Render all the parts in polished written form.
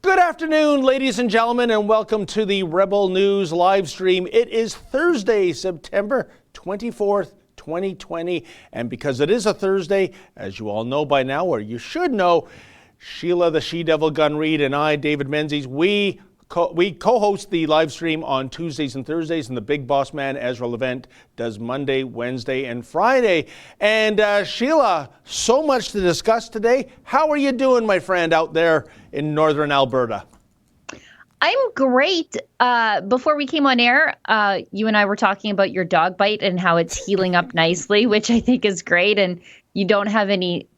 Good afternoon, ladies and gentlemen, and welcome to the Rebel News live stream. It is Thursday, September 24th, 2020, and because it is a Thursday, as you all know by now, or you should know, Sheila the She-Devil Gun Reid and I, David Menzies, we co-host the live stream on Tuesdays and Thursdays, and the big boss man, Ezra Levent, does Monday, Wednesday, and Friday. And Sheila, so much to discuss today. How are you doing, my friend, out there in northern Alberta? I'm great. Before we came on air, you and I were talking about your dog bite and how it's healing up nicely, which I think is great. And you don't have any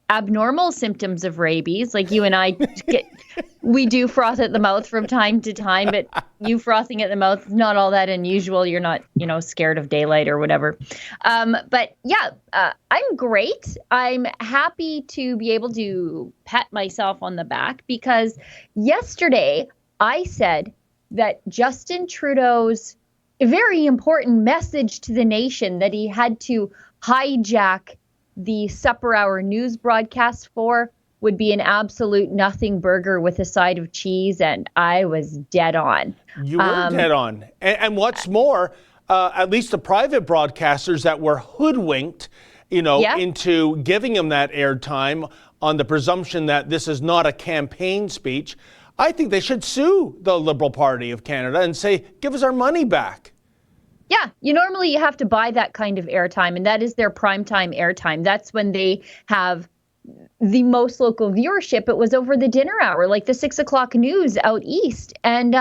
abnormal symptoms of rabies. Like you and I we do froth at the mouth from time to time, but you frothing at the mouth is not all that unusual. You're not, scared of daylight or whatever. But yeah, I'm great. I'm happy to be able to pat myself on the back because yesterday I said that Justin Trudeau's very important message to the nation that he had to hijack the supper hour news broadcast for would be an absolute nothing burger with a side of cheese, and I was dead on. You were dead on. And what's more, at least the private broadcasters that were hoodwinked, into giving him that airtime on the presumption that this is not a campaign speech, I think they should sue the Liberal Party of Canada and say, give us our money back. Yeah, normally you have to buy that kind of airtime, and that is their primetime airtime. That's when they have the most local viewership. It was over the dinner hour, like the 6 o'clock news out east. And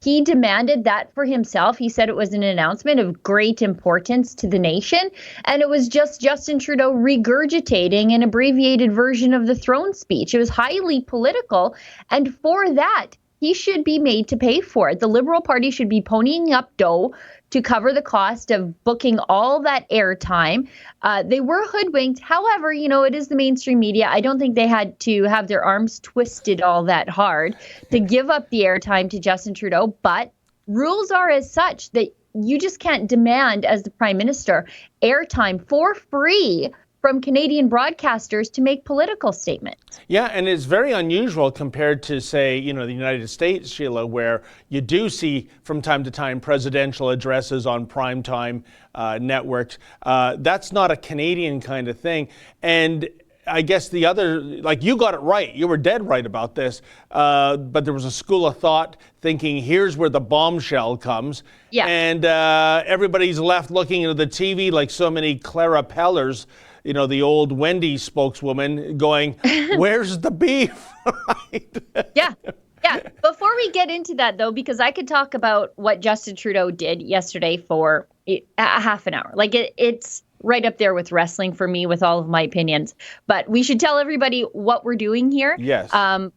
he demanded that for himself. He said it was an announcement of great importance to the nation. And it was just Justin Trudeau regurgitating an abbreviated version of the throne speech. It was highly political. And for that, he should be made to pay for it. The Liberal Party should be ponying up dough to cover the cost of booking all that airtime. They were hoodwinked. However, it is the mainstream media. I don't think they had to have their arms twisted all that hard to give up the airtime to Justin Trudeau. But rules are as such that you just can't demand, as the Prime Minister, airtime for free from Canadian broadcasters to make political statements. Yeah, and it's very unusual compared to, say, the United States, Sheila, where you do see from time to time presidential addresses on primetime networks. That's not a Canadian kind of thing. And I guess the other, you got it right. You were dead right about this. But there was a school of thought thinking, here's where the bombshell comes. Yeah. And everybody's left looking into the TV like so many Clara Pellers, the old Wendy's spokeswoman, going, where's the beef? Right? Yeah. Before we get into that, though, because I could talk about what Justin Trudeau did yesterday for a half an hour. It's right up there with wrestling for me with all of my opinions. But we should tell everybody what we're doing here. Yes.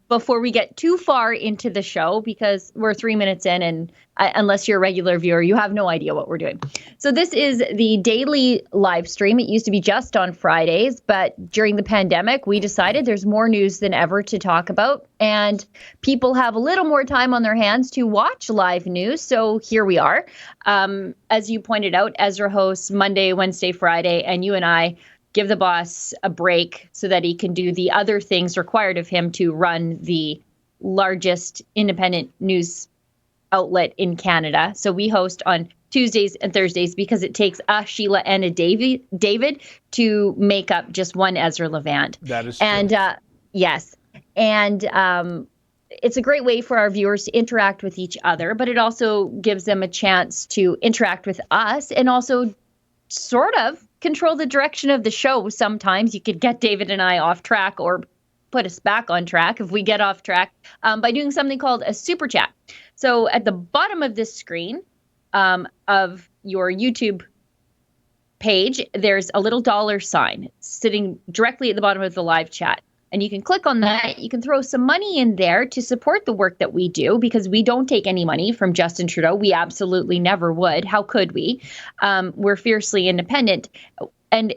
Before we get too far into the show, because we're 3 minutes in, and unless you're a regular viewer, you have no idea what we're doing. So this is the daily live stream. It used to be just on Fridays, but during the pandemic, we decided there's more news than ever to talk about, and people have a little more time on their hands to watch live news. So here we are. As you pointed out, Ezra hosts Monday, Wednesday, Friday, and you and I give the boss a break so that he can do the other things required of him to run the largest independent news outlet in Canada. So we host on Tuesdays and Thursdays because it takes a Sheila and a David to make up just one Ezra Levant. That is true. And yes. And it's a great way for our viewers to interact with each other, but it also gives them a chance to interact with us and also sort of control the direction of the show. Sometimes you could get David and I off track or put us back on track if we get off track by doing something called a super chat. So at the bottom of this screen of your YouTube page, there's a little dollar sign sitting directly at the bottom of the live chat. And you can click on that. You can throw some money in there to support the work that we do, because we don't take any money from Justin Trudeau. We absolutely never would. How could we? We're fiercely independent. And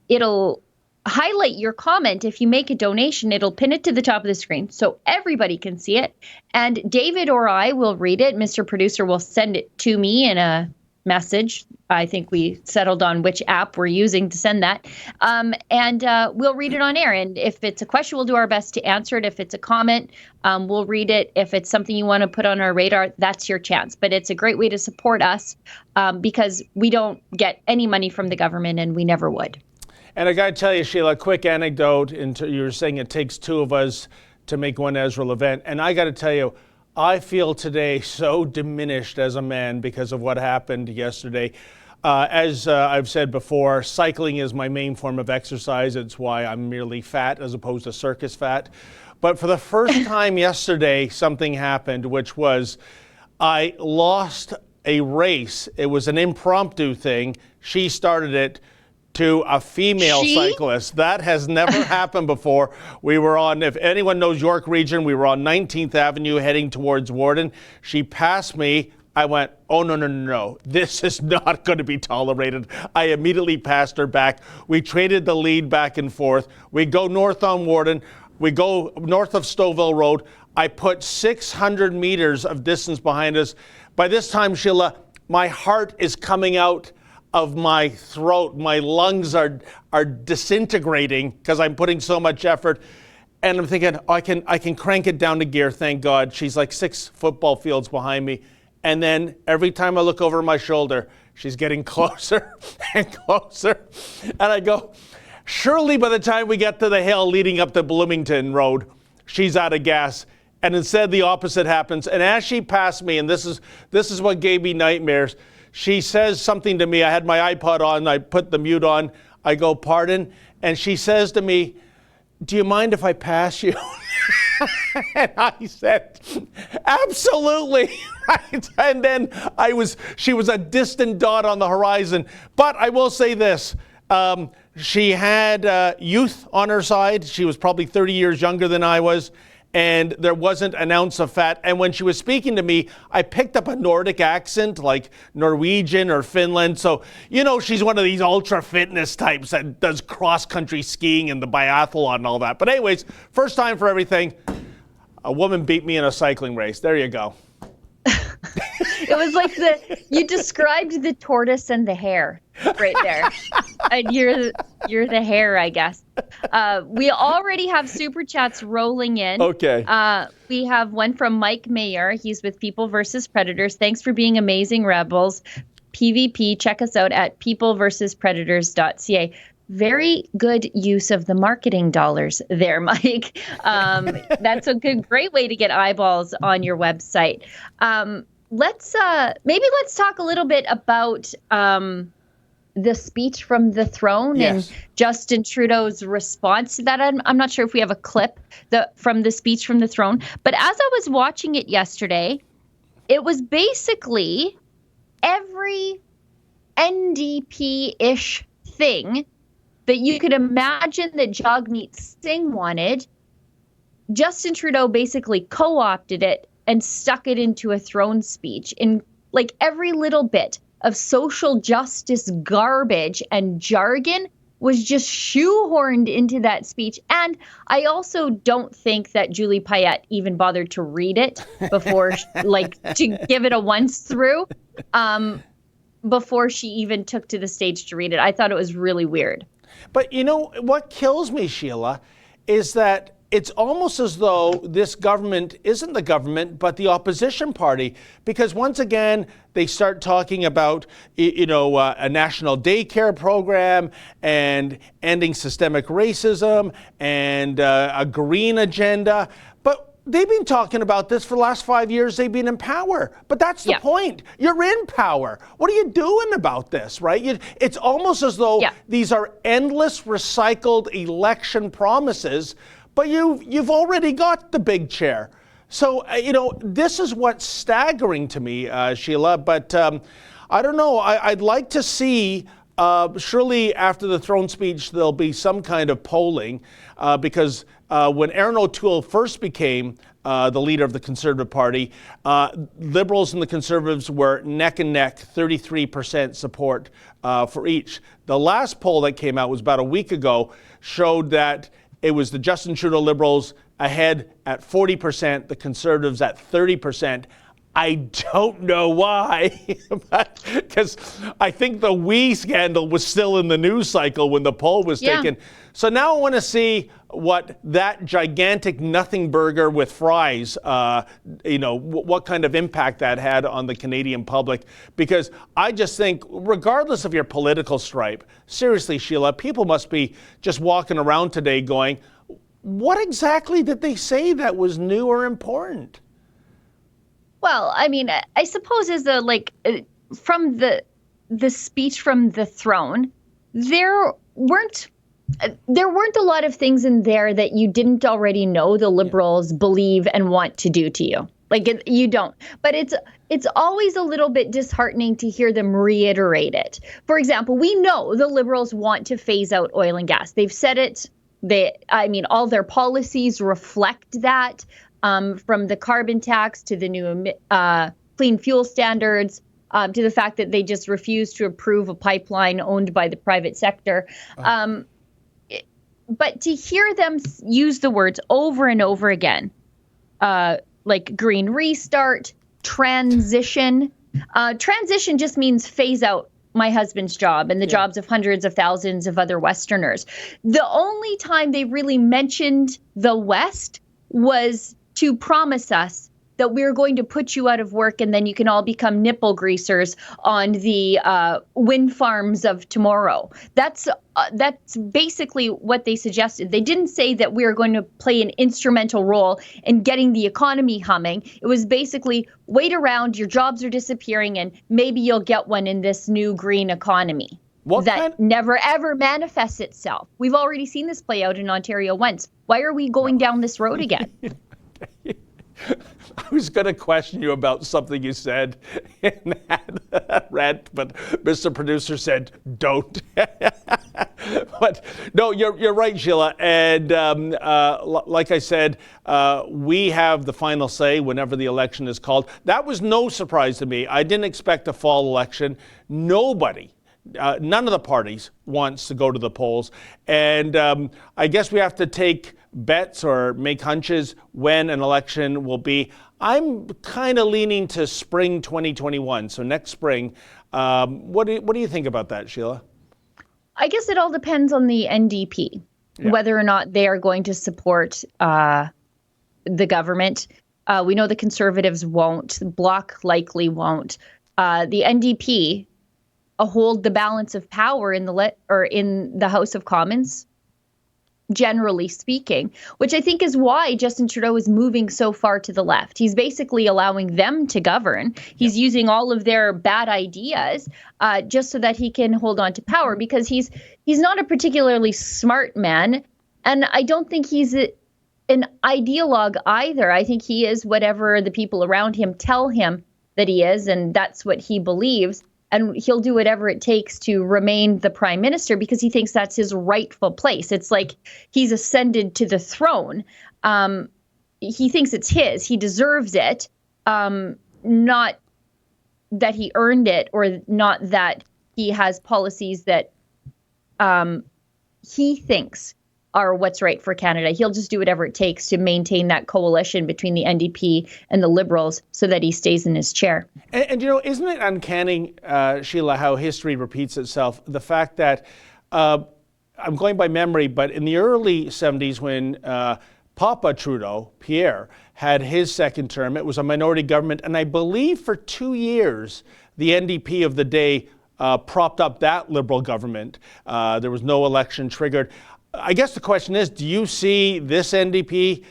it'll highlight your comment. If you make a donation, it'll pin it to the top of the screen so everybody can see it. And David or I will read it. Mr. Producer will send it to me in a message. I think we settled on which app we're using to send that. And we'll read it on air. And if it's a question, we'll do our best to answer it. If it's a comment, we'll read it. If it's something you want to put on our radar, that's your chance. But it's a great way to support us because we don't get any money from the government and we never would. And I got to tell you, Sheila, a quick anecdote. You were saying it takes two of us to make one Israel event. And I got to tell you, I feel today so diminished as a man because of what happened yesterday. As I've said before, cycling is my main form of exercise. It's why I'm merely fat as opposed to circus fat. But for the first time yesterday, something happened, which was I lost a race. It was an impromptu thing. She started it to a female cyclist. That has never happened before. We were on, if anyone knows York Region, we were on 19th Avenue heading towards Warden. She passed me. I went, oh, no. This is not going to be tolerated. I immediately passed her back. We traded the lead back and forth. We go north on Warden. We go north of Stouffville Road. I put 600 meters of distance behind us. By this time, Sheila, my heart is coming out of my throat. My lungs are disintegrating because I'm putting so much effort. And I'm thinking, oh, I can crank it down to gear, thank God. She's like 6 football fields behind me. And then every time I look over my shoulder, she's getting closer and closer. And I go, surely by the time we get to the hill leading up to Bloomington Road, she's out of gas. And instead the opposite happens. And as she passed me, and this is what gave me nightmares, she says something to me. I had my iPod on. I put the mute on. I go, pardon? And she says to me, do you mind if I pass you? And I said, absolutely. Right? And then she was a distant dot on the horizon. But I will say this. She had youth on her side. She was probably 30 years younger than I was. And there wasn't an ounce of fat. And when she was speaking to me, I picked up a Nordic accent, like Norwegian or Finland. So, she's one of these ultra fitness types that does cross-country skiing and the biathlon and all that. But anyways, first time for everything, a woman beat me in a cycling race. There you go. It was like you described the tortoise and the hare right there. And you're the hare, I guess. We already have super chats rolling in. Okay. We have one from Mike Mayer. He's with People versus Predators. Thanks for being amazing rebels. PvP, check us out at peopleversuspredators.ca. Very good use of the marketing dollars there, Mike. That's a great way to get eyeballs on your website. Let's talk a little bit about the speech from the throne and Justin Trudeau's response to that. I'm not sure if we have a clip from the speech from the throne, but as I was watching it yesterday, it was basically every NDP-ish thing that you could imagine that Jagmeet Singh wanted. Justin Trudeau basically co-opted it and stuck it into a throne speech in like every little bit of social justice garbage and jargon was just shoehorned into that speech. And I also don't think that Julie Payette even bothered to read it before, to give it a once through, before she even took to the stage to read it. I thought it was really weird. But what kills me, Sheila, is that it's almost as though this government isn't the government, but the opposition party. Because once again, they start talking about, a national daycare program and ending systemic racism and a green agenda. But they've been talking about this for the last 5 years. They've been in power. But that's the point. You're in power. What are you doing about this, right? It's almost as though these are endless recycled election promises, but you've already got the big chair. So, this is what's staggering to me, Sheila. But I don't know. I'd like to see, surely after the throne speech, there'll be some kind of polling because when Aaron O'Toole first became the leader of the Conservative Party, Liberals and the Conservatives were neck and neck, 33% support for each. The last poll that came out was about a week ago, showed that it was the Justin Trudeau Liberals ahead at 40%, the Conservatives at 30%. I don't know why, because I think the we scandal was still in the news cycle when the poll was taken. So now I want to see what that gigantic nothing burger with fries, what kind of impact that had on the Canadian public. Because I just think, regardless of your political stripe, seriously, Sheila, people must be just walking around today going, what exactly did they say that was new or important? Well, I mean, I suppose from the speech from the throne, there weren't a lot of things in there that you didn't already know the Liberals believe and want to do to you. You don't. But it's always a little bit disheartening to hear them reiterate it. For example, we know the Liberals want to phase out oil and gas. They've said it. All their policies reflect that. From the carbon tax to the new clean fuel standards, to the fact that they just refuse to approve a pipeline owned by the private sector. But to hear them use the words over and over again, like green restart, transition. Transition just means phase out my husband's job and the jobs of hundreds of thousands of other Westerners. The only time they really mentioned the West was to promise us that we're going to put you out of work and then you can all become nipple greasers on the wind farms of tomorrow. That's basically what they suggested. They didn't say that we're going to play an instrumental role in getting the economy humming. It was basically wait around, your jobs are disappearing, and maybe you'll get one in this new green economy. Never ever manifests itself. We've already seen this play out in Ontario once. Why are we going down this road again? I was going to question you about something you said in that rant, but Mr. Producer said, don't. But no, you're right, Sheila. And like I said, we have the final say whenever the election is called. That was no surprise to me. I didn't expect a fall election. Nobody. None of the parties wants to go to the polls. And I guess we have to take bets or make hunches when an election will be. I'm kind of leaning to spring 2021, so next spring. What do you think about that, Sheila? I guess it all depends on the NDP, whether or not they are going to support the government. We know the Conservatives won't. The Bloc likely won't. The NDP hold the balance of power in the House of Commons, generally speaking, which I think is why Justin Trudeau is moving so far to the left. He's basically allowing them to govern. He's using all of their bad ideas just so that he can hold on to power, because he's not a particularly smart man, and I don't think he's an ideologue either. I think he is whatever the people around him tell him that he is, and that's what he believes. And he'll do whatever it takes to remain the prime minister because he thinks that's his rightful place. It's like he's ascended to the throne. He thinks it's his. He deserves it. Not that he earned it, or not that he has policies that he thinks are what's right for Canada. He'll just do whatever it takes to maintain that coalition between the NDP and the Liberals so that he stays in his chair. And isn't it uncanny, Sheila, how history repeats itself? The fact that, I'm going by memory, but in the early 70s when Papa Trudeau, Pierre, had his second term, it was a minority government, and I believe for 2 years, the NDP of the day propped up that Liberal government. There was no election triggered. I guess the question is, do you see this NDP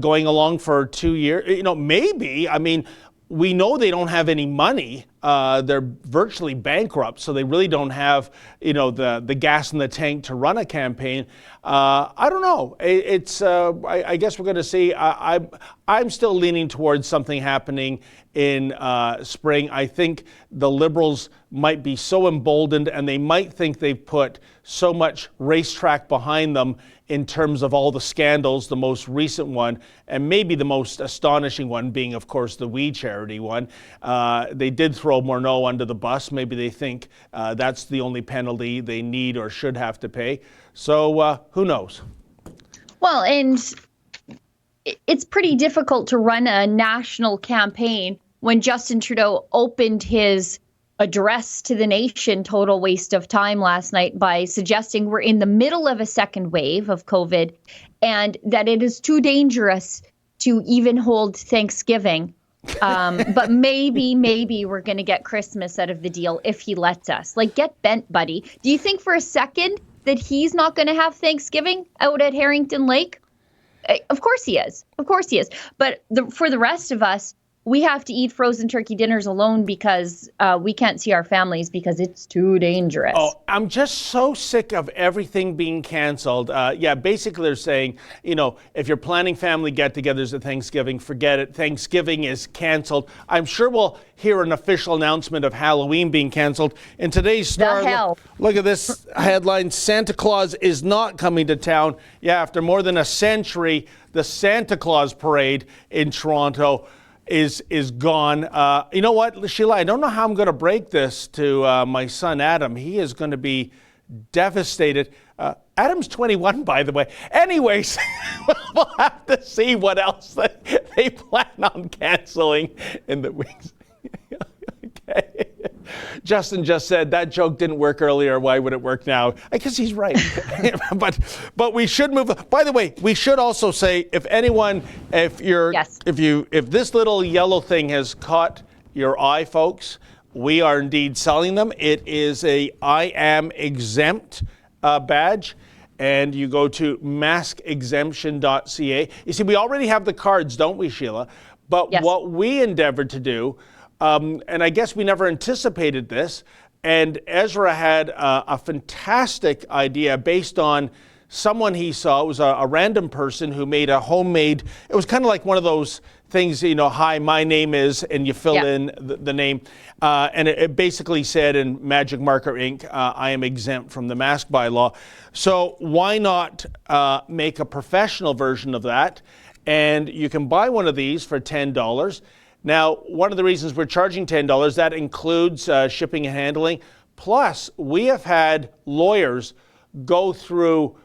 going along for 2 years? Maybe. I mean, we know they don't have any money. They're virtually bankrupt, so they really don't have, the gas in the tank to run a campaign. I don't know. I guess we're going to see. I'm still leaning towards something happening in spring. I think the Liberals might be so emboldened, and they might think they've put so much racetrack behind them in terms of all the scandals, the most recent one, and maybe the most astonishing one being, of course, the We Charity one. They did throw Morneau under the bus. Maybe they think that's the only penalty they need or should have to pay. So who knows? Well, and it's pretty difficult to run a national campaign when Justin Trudeau opened his address to the nation, total waste of time last night, by suggesting we're in the middle of a second wave of COVID and that it is too dangerous to even hold Thanksgiving. But maybe we're going to get Christmas out of the deal if he lets us. Like, get bent, buddy. Do you think for a second that he's not going to have Thanksgiving out at Harrington Lake? Of course he is. Of course he is. But for the rest of us, we have to eat frozen turkey dinners alone because we can't see our families because it's too dangerous. Oh, I'm just so sick of everything being canceled. Basically they're saying, if you're planning family get-togethers at Thanksgiving, forget it. Thanksgiving is canceled. I'm sure we'll hear an official announcement of Halloween being canceled. In today's Star, look at this headline: Santa Claus is not coming to town. Yeah, after more than a century, the Santa Claus parade in Toronto is gone. You know what, Sheila, I don't know how I'm going to break this to my son Adam. He is going to be devastated. Adam's 21, by the way. Anyways, we'll have to see what else they plan on canceling in the weeks. Okay. Justin just said that joke didn't work earlier. Why would it work now? I guess he's right. but we should move. By the way, we should also say, if this little yellow thing has caught your eye, folks, we are indeed selling them. It is a I am exempt badge. And you go to maskexemption.ca. You see, we already have the cards, don't we, Sheila? But what we endeavored to do, and I guess we never anticipated this, and Ezra had a fantastic idea based on someone he saw. It was a random person who made a homemade, it was kind of like one of those things, hi, my name is, and you fill in the name. And it basically said in Magic Marker ink, I am exempt from the mask bylaw. So why not make a professional version of that? And you can buy one of these for $10. Now, one of the reasons we're charging $10, that includes shipping and handling. Plus, we have had lawyers go through,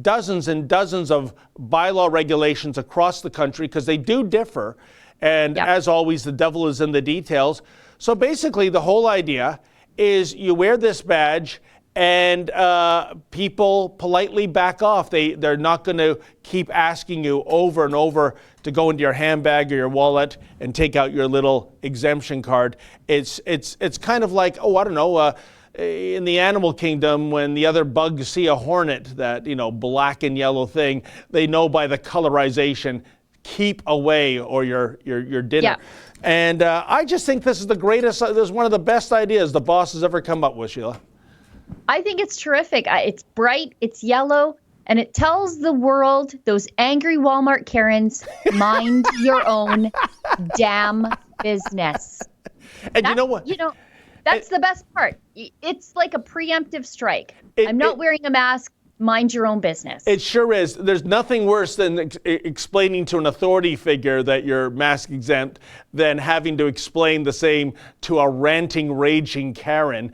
dozens and dozens of bylaw regulations across the country, because they do differ. And as always, the devil is in the details. So basically, the whole idea is you wear this badge and people politely back off. They're not going to keep asking you over and over to go into your handbag or your wallet and take out your little exemption card. It's kind of like, in the animal kingdom, when the other bugs see a hornet, that, black and yellow thing, they know by the colorization, keep away or your dinner. Yeah. And I just think this is this is one of the best ideas the boss has ever come up with, Sheila. I think it's terrific. It's bright, it's yellow, and it tells the world, those angry Walmart Karens, mind your own damn business. And you know what? That's the best part. It's like a preemptive strike. I'm not wearing a mask. Mind your own business. It sure is. There's nothing worse than explaining to an authority figure that you're mask exempt than having to explain the same to a ranting, raging Karen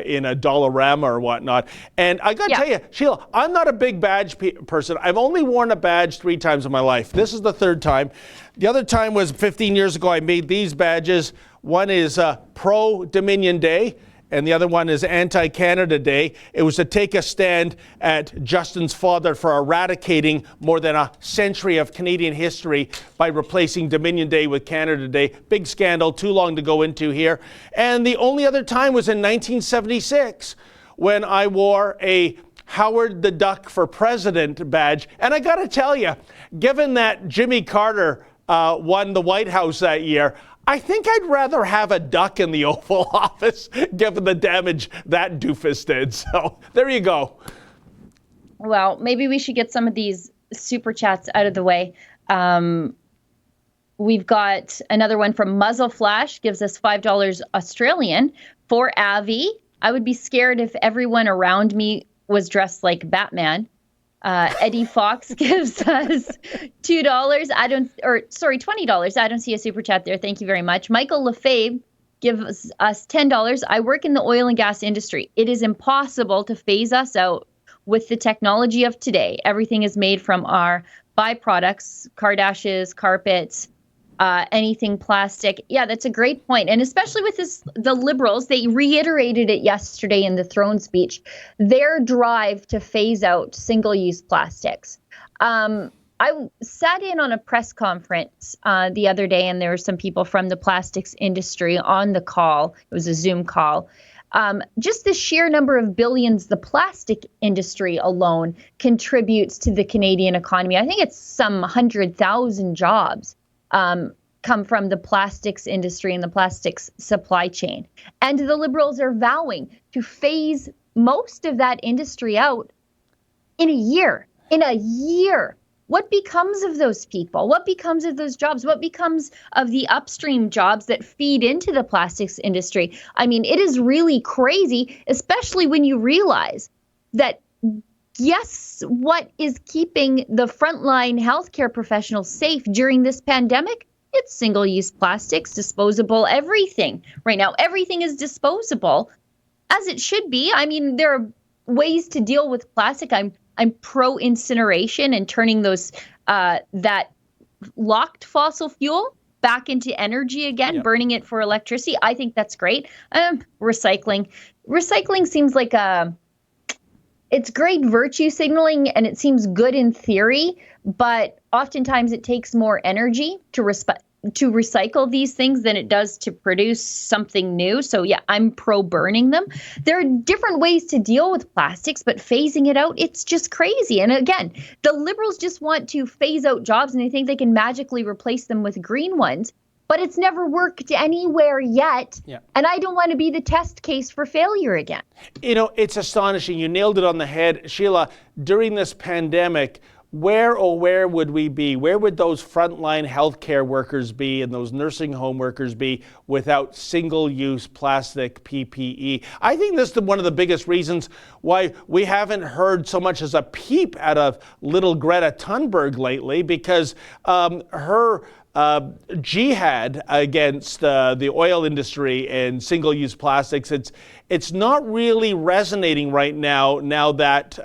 in a Dollarama or whatnot. And I got to tell you, Sheila, I'm not a big badge person. I've only worn a badge 3 times in my life. This is the 3rd time. The other time was 15 years ago. I made these badges. One is Pro-Dominion Day, and the other one is Anti-Canada Day. It was to take a stand at Justin's father for eradicating more than a century of Canadian history by replacing Dominion Day with Canada Day. Big scandal, too long to go into here. And the only other time was in 1976 when I wore a Howard the Duck for President badge. And I got to tell you, given that Jimmy Carter won the White House that year, I think I'd rather have a duck in the Oval Office, given the damage that doofus did. So there you go. Well, maybe we should get some of these super chats out of the way. We've got another one from Muzzle Flash, gives us $5 Australian for Avi. I would be scared if everyone around me was dressed like Batman. Eddie Fox gives us $20. $20. I don't see a super chat there. Thank you very much. Michael Lefebvre gives us $10. I work in the oil and gas industry. It is impossible to phase us out with the technology of today. Everything is made from our byproducts, car dashes, carpets. anything plastic. Yeah, that's a great point. And especially with the Liberals, they reiterated it yesterday in the throne speech, their drive to phase out single-use plastics. I sat in on a press conference the other day, and there were some people from the plastics industry on the call. It was a Zoom call. Just the sheer number of billions the plastic industry alone contributes to the Canadian economy. I think it's some 100,000 jobs come from the plastics industry and the plastics supply chain. And the Liberals are vowing to phase most of that industry out in a year. In a year. What becomes of those people? What becomes of those jobs? What becomes of the upstream jobs that feed into the plastics industry? I mean, it is really crazy, especially when you realize that, yes, what is keeping the frontline healthcare professionals safe during this pandemic? It's single-use plastics, disposable, everything. Right now, everything is disposable, as it should be. I mean, there are ways to deal with plastic. I'm pro incineration and turning those that locked fossil fuel back into energy again, yep. Burning it for electricity. I think that's great. Recycling seems like it's great virtue signaling, and it seems good in theory, but oftentimes it takes more energy to recycle these things than it does to produce something new. So yeah, I'm pro burning them. There are different ways to deal with plastics, but phasing it out, it's just crazy. And again, the Liberals just want to phase out jobs, and they think they can magically replace them with green ones, but it's never worked anywhere yet. Yeah. And I don't want to be the test case for failure again. You know, it's astonishing. You nailed it on the head, Sheila. During this pandemic, where would we be? Where would those frontline healthcare workers be and those nursing home workers be without single-use plastic PPE? I think this is one of the biggest reasons why we haven't heard so much as a peep out of little Greta Thunberg lately, because her jihad against the oil industry and single-use plastics, it's not really resonating right now that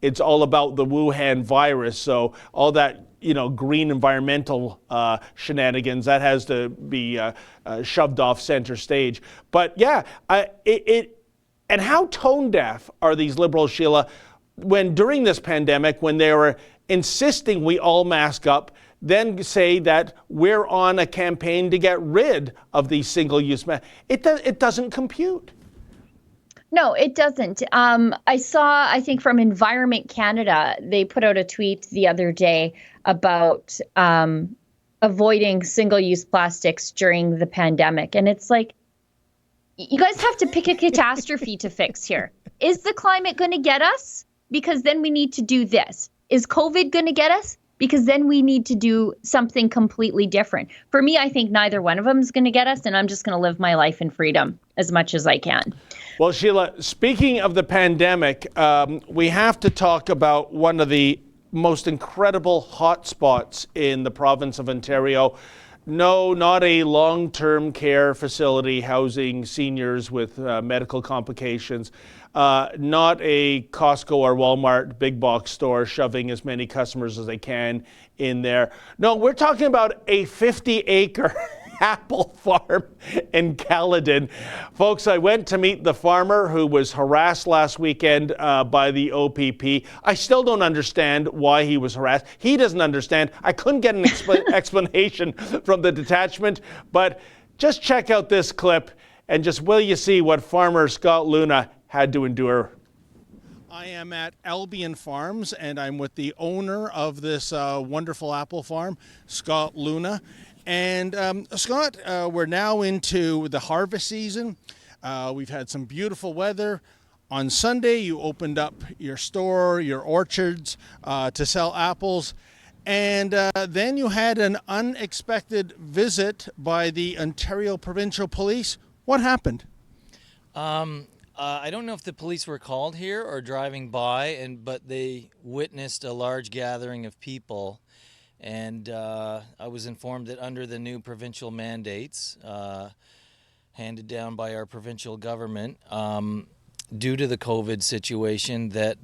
it's all about the Wuhan virus. So all that, green environmental shenanigans, that has to be shoved off center stage. But yeah, and how tone deaf are these Liberals, Sheila, when during this pandemic, when they were insisting we all mask up, then say that we're on a campaign to get rid of these single-use masks. It doesn't compute. No, it doesn't. I think from Environment Canada, they put out a tweet the other day about avoiding single-use plastics during the pandemic. And it's like, you guys have to pick a catastrophe to fix here. Is the climate going to get us? Because then we need to do this. Is COVID going to get us? Because then we need to do something completely different. For me, I think neither one of them is going to get us, and I'm just going to live my life in freedom as much as I can. Well, Sheila, speaking of the pandemic, we have to talk about one of the most incredible hotspots in the province of Ontario. No, not a long-term care facility housing seniors with medical complications. Not a Costco or Walmart big box store shoving as many customers as they can in there. No, we're talking about a 50-acre apple farm in Caledon. Folks, I went to meet the farmer who was harassed last weekend by the OPP. I still don't understand why he was harassed. He doesn't understand. I couldn't get an explanation from the detachment, but just check out this clip and just will you see what farmer Scott Luna had to endure. I am at Albion Farms, and I'm with the owner of this wonderful apple farm, Scott Luna. And Scott, we're now into the harvest season. We've had some beautiful weather. On Sunday, you opened up your store, your orchards, to sell apples. And then you had an unexpected visit by the Ontario Provincial Police. What happened? I don't know if the police were called here or driving by, but they witnessed a large gathering of people. And I was informed that under the new provincial mandates handed down by our provincial government, due to the COVID situation, that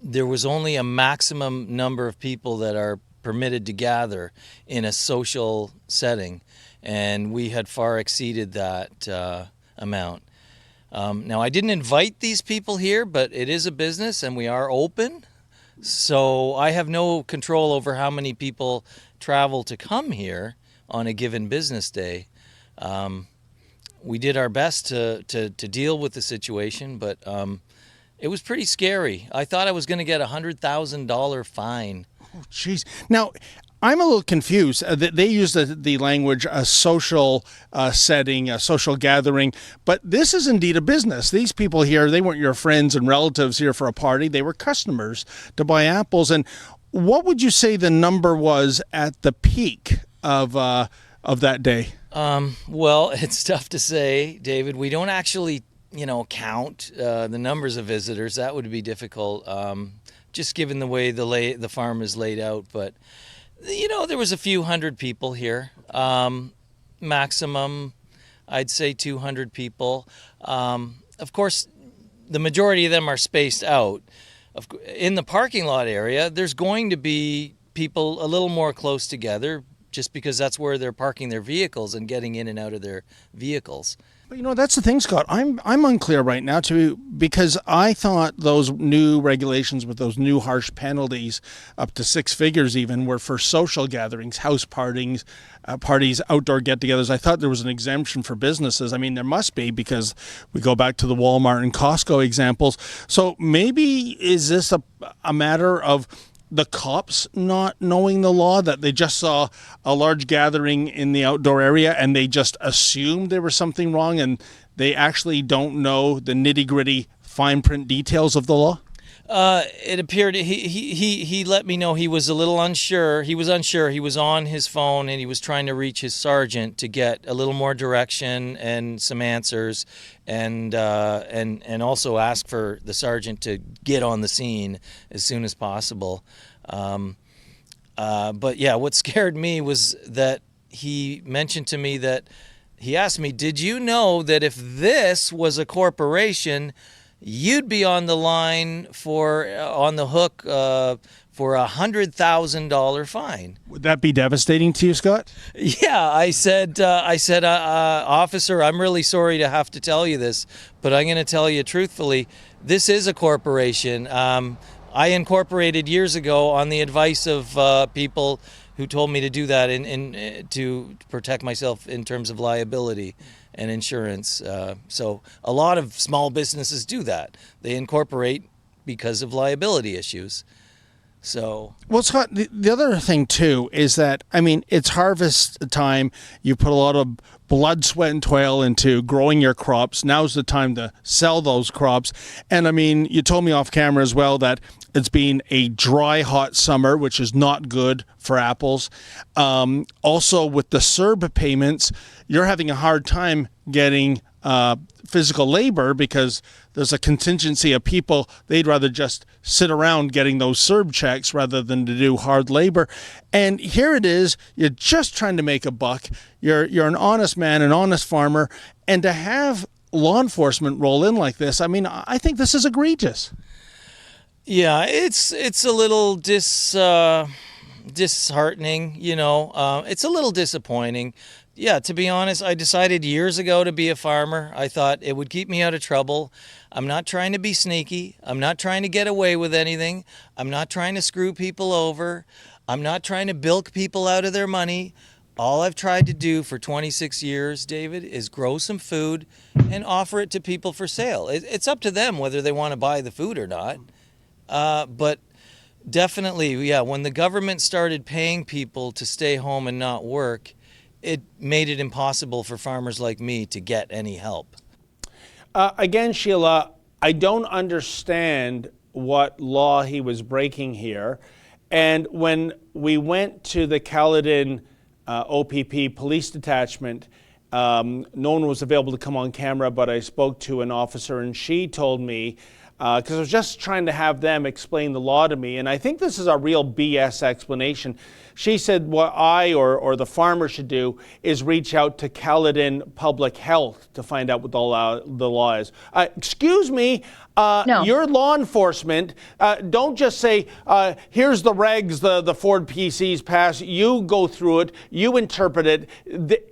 there was only a maximum number of people that are permitted to gather in a social setting, and we had far exceeded that amount. Now, I didn't invite these people here, but it is a business and we are open. So I have no control over how many people travel to come here on a given business day. We did our best to deal with the situation, but it was pretty scary. I thought I was going to get a $100,000 fine. Oh, jeez. Now, I'm a little confused. They use the language a social setting, a social gathering, but this is indeed a business. These people here, they weren't your friends and relatives here for a party. They were customers to buy apples. And what would you say the number was at the peak of that day? Well, it's tough to say, David. We don't actually, count the numbers of visitors. That would be difficult, just given the way the farm is laid out. But there was a few hundred people here. Maximum, I'd say 200 people. Of course, the majority of them are spaced out. In the parking lot area, there's going to be people a little more close together just because that's where they're parking their vehicles and getting in and out of their vehicles. But that's the thing, Scott. I'm unclear right now too, because I thought those new regulations with those new harsh penalties, up to 6 figures even, were for social gatherings, house parties, outdoor get-togethers. I thought there was an exemption for businesses. I mean, there must be, because we go back to the Walmart and Costco examples. So maybe is this a matter of the cops not knowing the law, that they just saw a large gathering in the outdoor area and they just assumed there was something wrong, and they actually don't know the nitty-gritty fine print details of the law? It appeared he let me know he was a little unsure. He was unsure. He was on his phone and he was trying to reach his sergeant to get a little more direction and some answers, and also ask for the sergeant to get on the scene as soon as possible. But yeah, what scared me was that he mentioned to me that he asked me, "Did you know that if this was a corporation, you'd be on the line on the hook for $100,000 fine?" Would that be devastating to you, Scott? Yeah, I said, officer, I'm really sorry to have to tell you this, but I'm going to tell you truthfully, this is a corporation. I incorporated years ago on the advice of people who told me to do that to protect myself in terms of liability and insurance. So a lot of small businesses do that. They incorporate because of liability issues. So, well, Scott, the other thing too is that, I mean, it's harvest time. You put a lot of blood, sweat, and toil into growing your crops. Now's the time to sell those crops. And I mean, you told me off camera as well that it's been a dry, hot summer, which is not good for apples. Also, with the CERB payments, you're having a hard time getting physical labor, because there's a contingency of people, they'd rather just sit around getting those CERB checks rather than to do hard labor. And here it is, you're just trying to make a buck. You're an honest man, an honest farmer, and to have law enforcement roll in like this, I mean, I think this is egregious. Yeah, it's a little disheartening, it's a little disappointing. Yeah, to be honest, I decided years ago to be a farmer. I thought it would keep me out of trouble. I'm not trying to be sneaky. I'm not trying to get away with anything. I'm not trying to screw people over. I'm not trying to bilk people out of their money. All I've tried to do for 26 years, David, is grow some food and offer it to people for sale. It's up to them whether they want to buy the food or not. But definitely, yeah, when the government started paying people to stay home and not work, it made it impossible for farmers like me to get any help. Again, Sheila, I don't understand what law he was breaking here. And when we went to the Caledon OPP police detachment, no one was available to come on camera, but I spoke to an officer and she told me because I was just trying to have them explain the law to me, and I think this is a real BS explanation. She said what I or the farmer should do is reach out to Caledon Public Health to find out what the law is. Excuse me, No. you're law enforcement. Don't just say, here's the regs the Ford PCs pass. You go through it, you interpret it.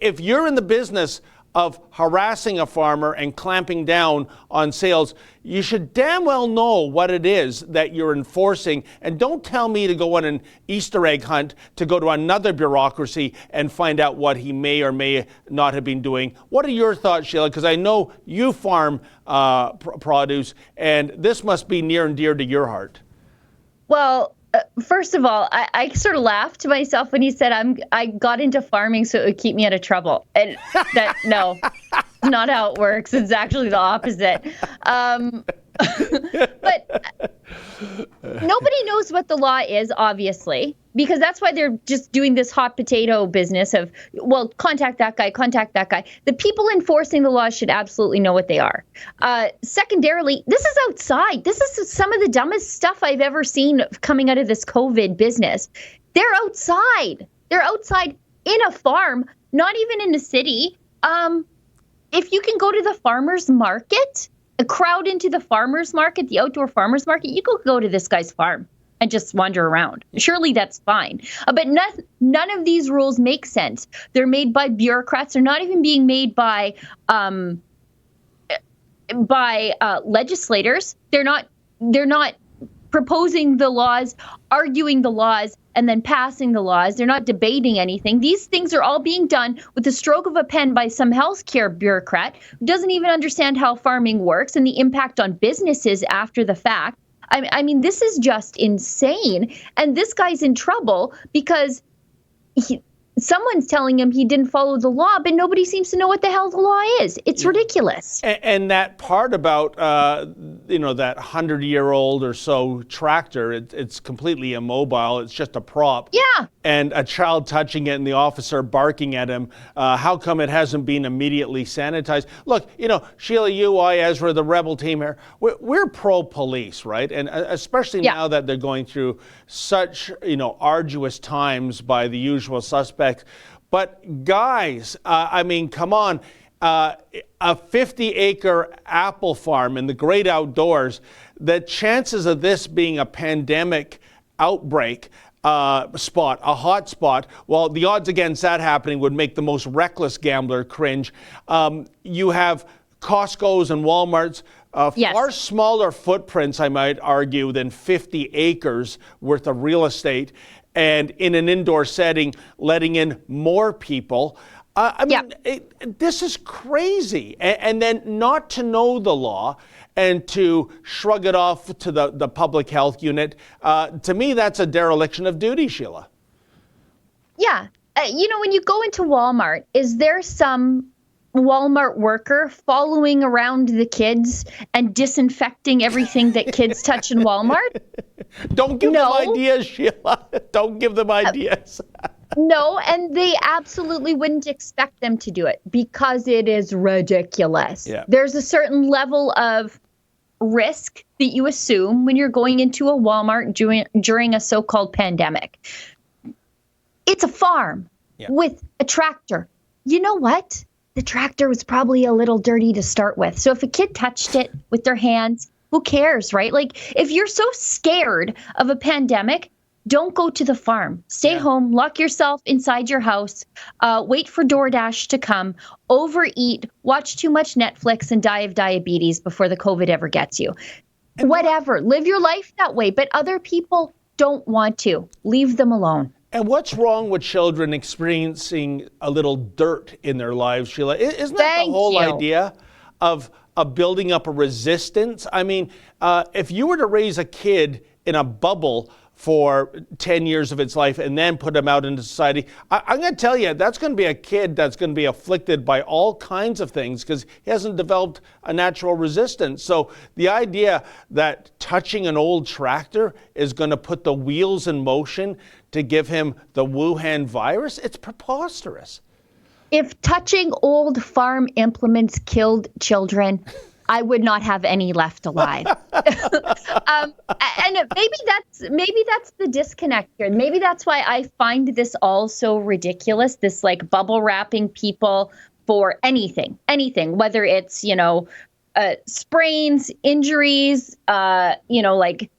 If you're in the business of harassing a farmer and clamping down on sales, you should damn well know what it is that you're enforcing. And don't tell me to go on an Easter egg hunt to go to another bureaucracy and find out what he may or may not have been doing. What are your thoughts, Sheila? Because I know you farm produce, and this must be near and dear to your heart. Well, first of all, I sort of laughed to myself when he said I got into farming so it would keep me out of trouble. And no, not how it works. It's actually the opposite. But nobody knows what the law is, obviously, because that's why they're just doing this hot potato business of, well, contact that guy, contact that guy. The people enforcing the law should absolutely know what they are. Secondarily, this is outside. This is some of the dumbest stuff I've ever seen coming out of this COVID business. They're outside. They're outside in a farm, not even in a city. If you can go to the farmer's market, a crowd into the farmer's market, the outdoor farmer's market, you go to this guy's farm and just wander around. Surely that's fine. But none of these rules make sense. They're made by bureaucrats. They're not even being made by legislators. They're not proposing the laws, arguing the laws, and then passing the laws. They're not debating anything. These things are all being done with the stroke of a pen by some healthcare bureaucrat who doesn't even understand how farming works and the impact on businesses after the fact. I mean, this is just insane. And this guy's in trouble because someone's telling him he didn't follow the law, but nobody seems to know what the hell the law is. It's ridiculous. And that part about, that 100-year-old or so tractor, it's completely immobile. It's just a prop. Yeah. And a child touching it and the officer barking at him. How come it hasn't been immediately sanitized? Look, Sheila, you, I, Ezra, the Rebel team here, we're pro-police, right? And especially now that they're going through such, arduous times by the usual suspects. But guys, come on. A 50-acre apple farm in the great outdoors, the chances of this being a pandemic outbreak spot, a hot spot, well, the odds against that happening would make the most reckless gambler cringe. You have Costco's and Walmart's far smaller footprints, I might argue, than 50 acres worth of real estate, and in an indoor setting, letting in more people. This is crazy. And then not to know the law and to shrug it off to the public health unit, to me, that's a dereliction of duty, Sheila. Yeah. When you go into Walmart, is there some Walmart worker following around the kids and disinfecting everything that kids touch in Walmart? Don't give them ideas, Sheila. Don't give them ideas. No, and they absolutely wouldn't expect them to do it because it is ridiculous. Yeah. There's a certain level of risk that you assume when you're going into a Walmart during a so-called pandemic. It's a farm with a tractor. You know what? The tractor was probably a little dirty to start with. So if a kid touched it with their hands, who cares, right? Like, if you're so scared of a pandemic, don't go to the farm. Stay home, lock yourself inside your house, wait for DoorDash to come, overeat, watch too much Netflix, and die of diabetes before the COVID ever gets you. And whatever. Live your life that way. But other people don't want to. Leave them alone. And what's wrong with children experiencing a little dirt in their lives, Sheila? Isn't that the whole idea of building up a resistance? I mean, if you were to raise a kid in a bubble for 10 years of its life and then put them out into society, I'm going to tell you, that's going to be a kid that's going to be afflicted by all kinds of things because he hasn't developed a natural resistance. So the idea that touching an old tractor is going to put the wheels in motion to give him the Wuhan virus, it's preposterous. If touching old farm implements killed children, I would not have any left alive. And maybe that's the disconnect here. Maybe that's why I find this all so ridiculous. This like bubble wrapping people for anything, whether it's, sprains, injuries, like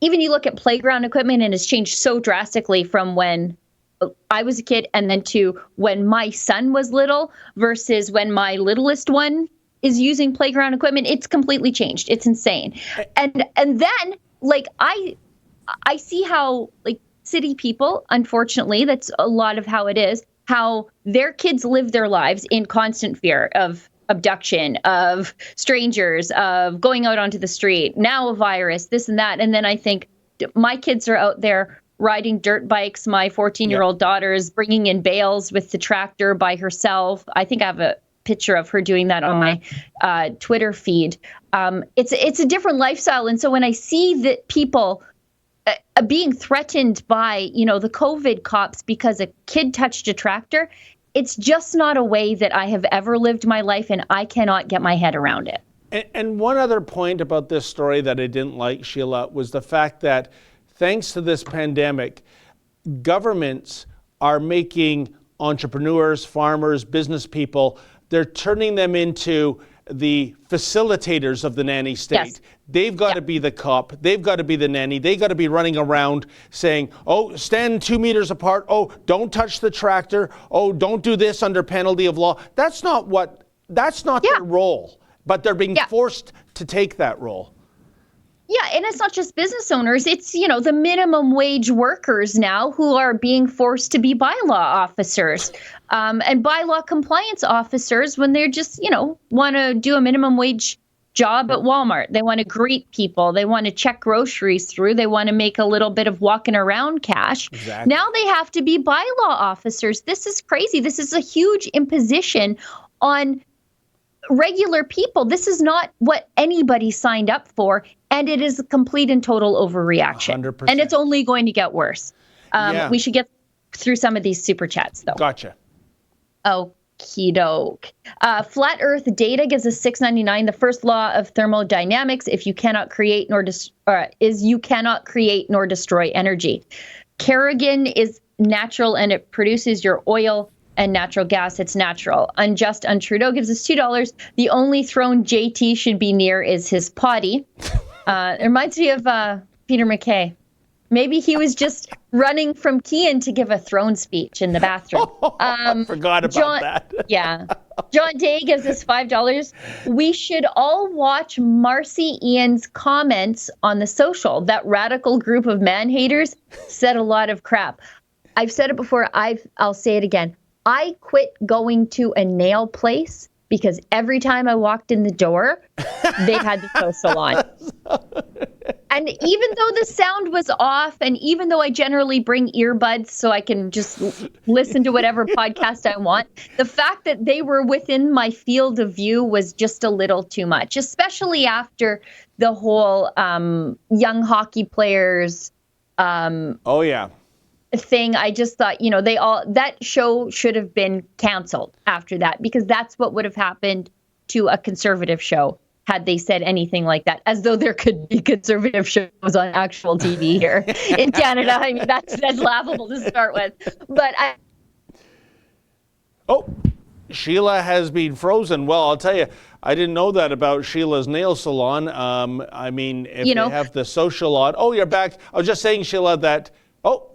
even you look at playground equipment and it's changed so drastically from when I was a kid and then to when my son was little versus when my littlest one is using playground equipment. It's completely changed. It's insane. And then like I see how like city people, unfortunately, that's a lot of how it is, how their kids live their lives in constant fear of abduction, of strangers, of going out onto the street, now a virus, this and that. And then I think my kids are out there riding dirt bikes. My 14-year-old daughter is bringing in bales with the tractor by herself. I think I have a picture of her doing that on my Twitter feed. It's a different lifestyle. And so when I see that people being threatened by, the COVID cops because a kid touched a tractor, it's just not a way that I have ever lived my life, and I cannot get my head around it. And one other point about this story that I didn't like, Sheila, was the fact that thanks to this pandemic, governments are making entrepreneurs, farmers, business people, they're turning them into the facilitators of the nanny state. Yes. They've got to be the cop. They've got to be the nanny. They got to be running around saying, oh, stand 2 meters apart. Oh, don't touch the tractor. Oh, don't do this under penalty of law. That's not their role, but they're being forced to take that role. Yeah, and it's not just business owners. It's, the minimum wage workers now who are being forced to be bylaw officers and bylaw compliance officers when they're just, want to do a minimum wage job at Walmart. They want to greet people. They want to check groceries through. They want to make a little bit of walking around cash. Exactly. Now they have to be bylaw officers. This is crazy. This is a huge imposition on regular people. This is not what anybody signed up for, and it is a complete and total overreaction. 100%. And it's only going to get worse. We should get through some of these super chats, though. Gotcha. Okie doke. Flat Earth Data gives us $6.99. The first law of thermodynamics: if you cannot create nor you cannot create nor destroy energy. Kerrigan is natural and it produces your oil and natural gas. It's natural. Unjust on Trudeau gives us $2. The only throne JT should be near is his potty. It reminds me of Peter MacKay. Maybe he was just running from Keean to give a throne speech in the bathroom. I forgot about that. Yeah. John Day gives us $5. We should all watch Marcy Ian's comments on the social. That radical group of man-haters said a lot of crap. I've said it before. I'll say it again. I quit going to a nail place because every time I walked in the door, they had the social on. And even though the sound was off, and even though I generally bring earbuds so I can just listen to whatever podcast I want, the fact that they were within my field of view was just a little too much, especially after the whole young hockey players thing. I just thought, that show should have been canceled after that, because that's what would have happened to a conservative show had they said anything like that, as though there could be conservative shows on actual TV here in Canada. I mean, that's laughable to start with. But Sheila has been frozen. Well, I'll tell you, I didn't know that about Sheila's nail salon. I mean, if they have the social on. Oh, you're back. I was just saying, Sheila, that,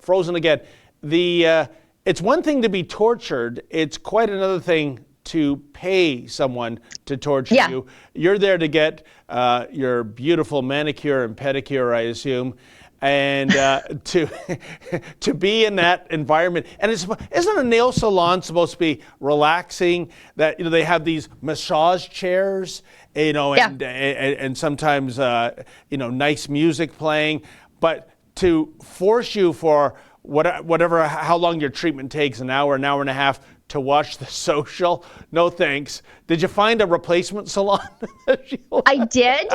frozen again. It's one thing to be tortured. It's quite another thing to pay someone to torture you. You're there to get your beautiful manicure and pedicure, I assume, and to be in that environment. And isn't a nail salon supposed to be relaxing? That they have these massage chairs, and sometimes nice music playing, but to force you for whatever, how long your treatment takes, an hour and a half, to watch the social. No thanks. Did you find a replacement salon? I did,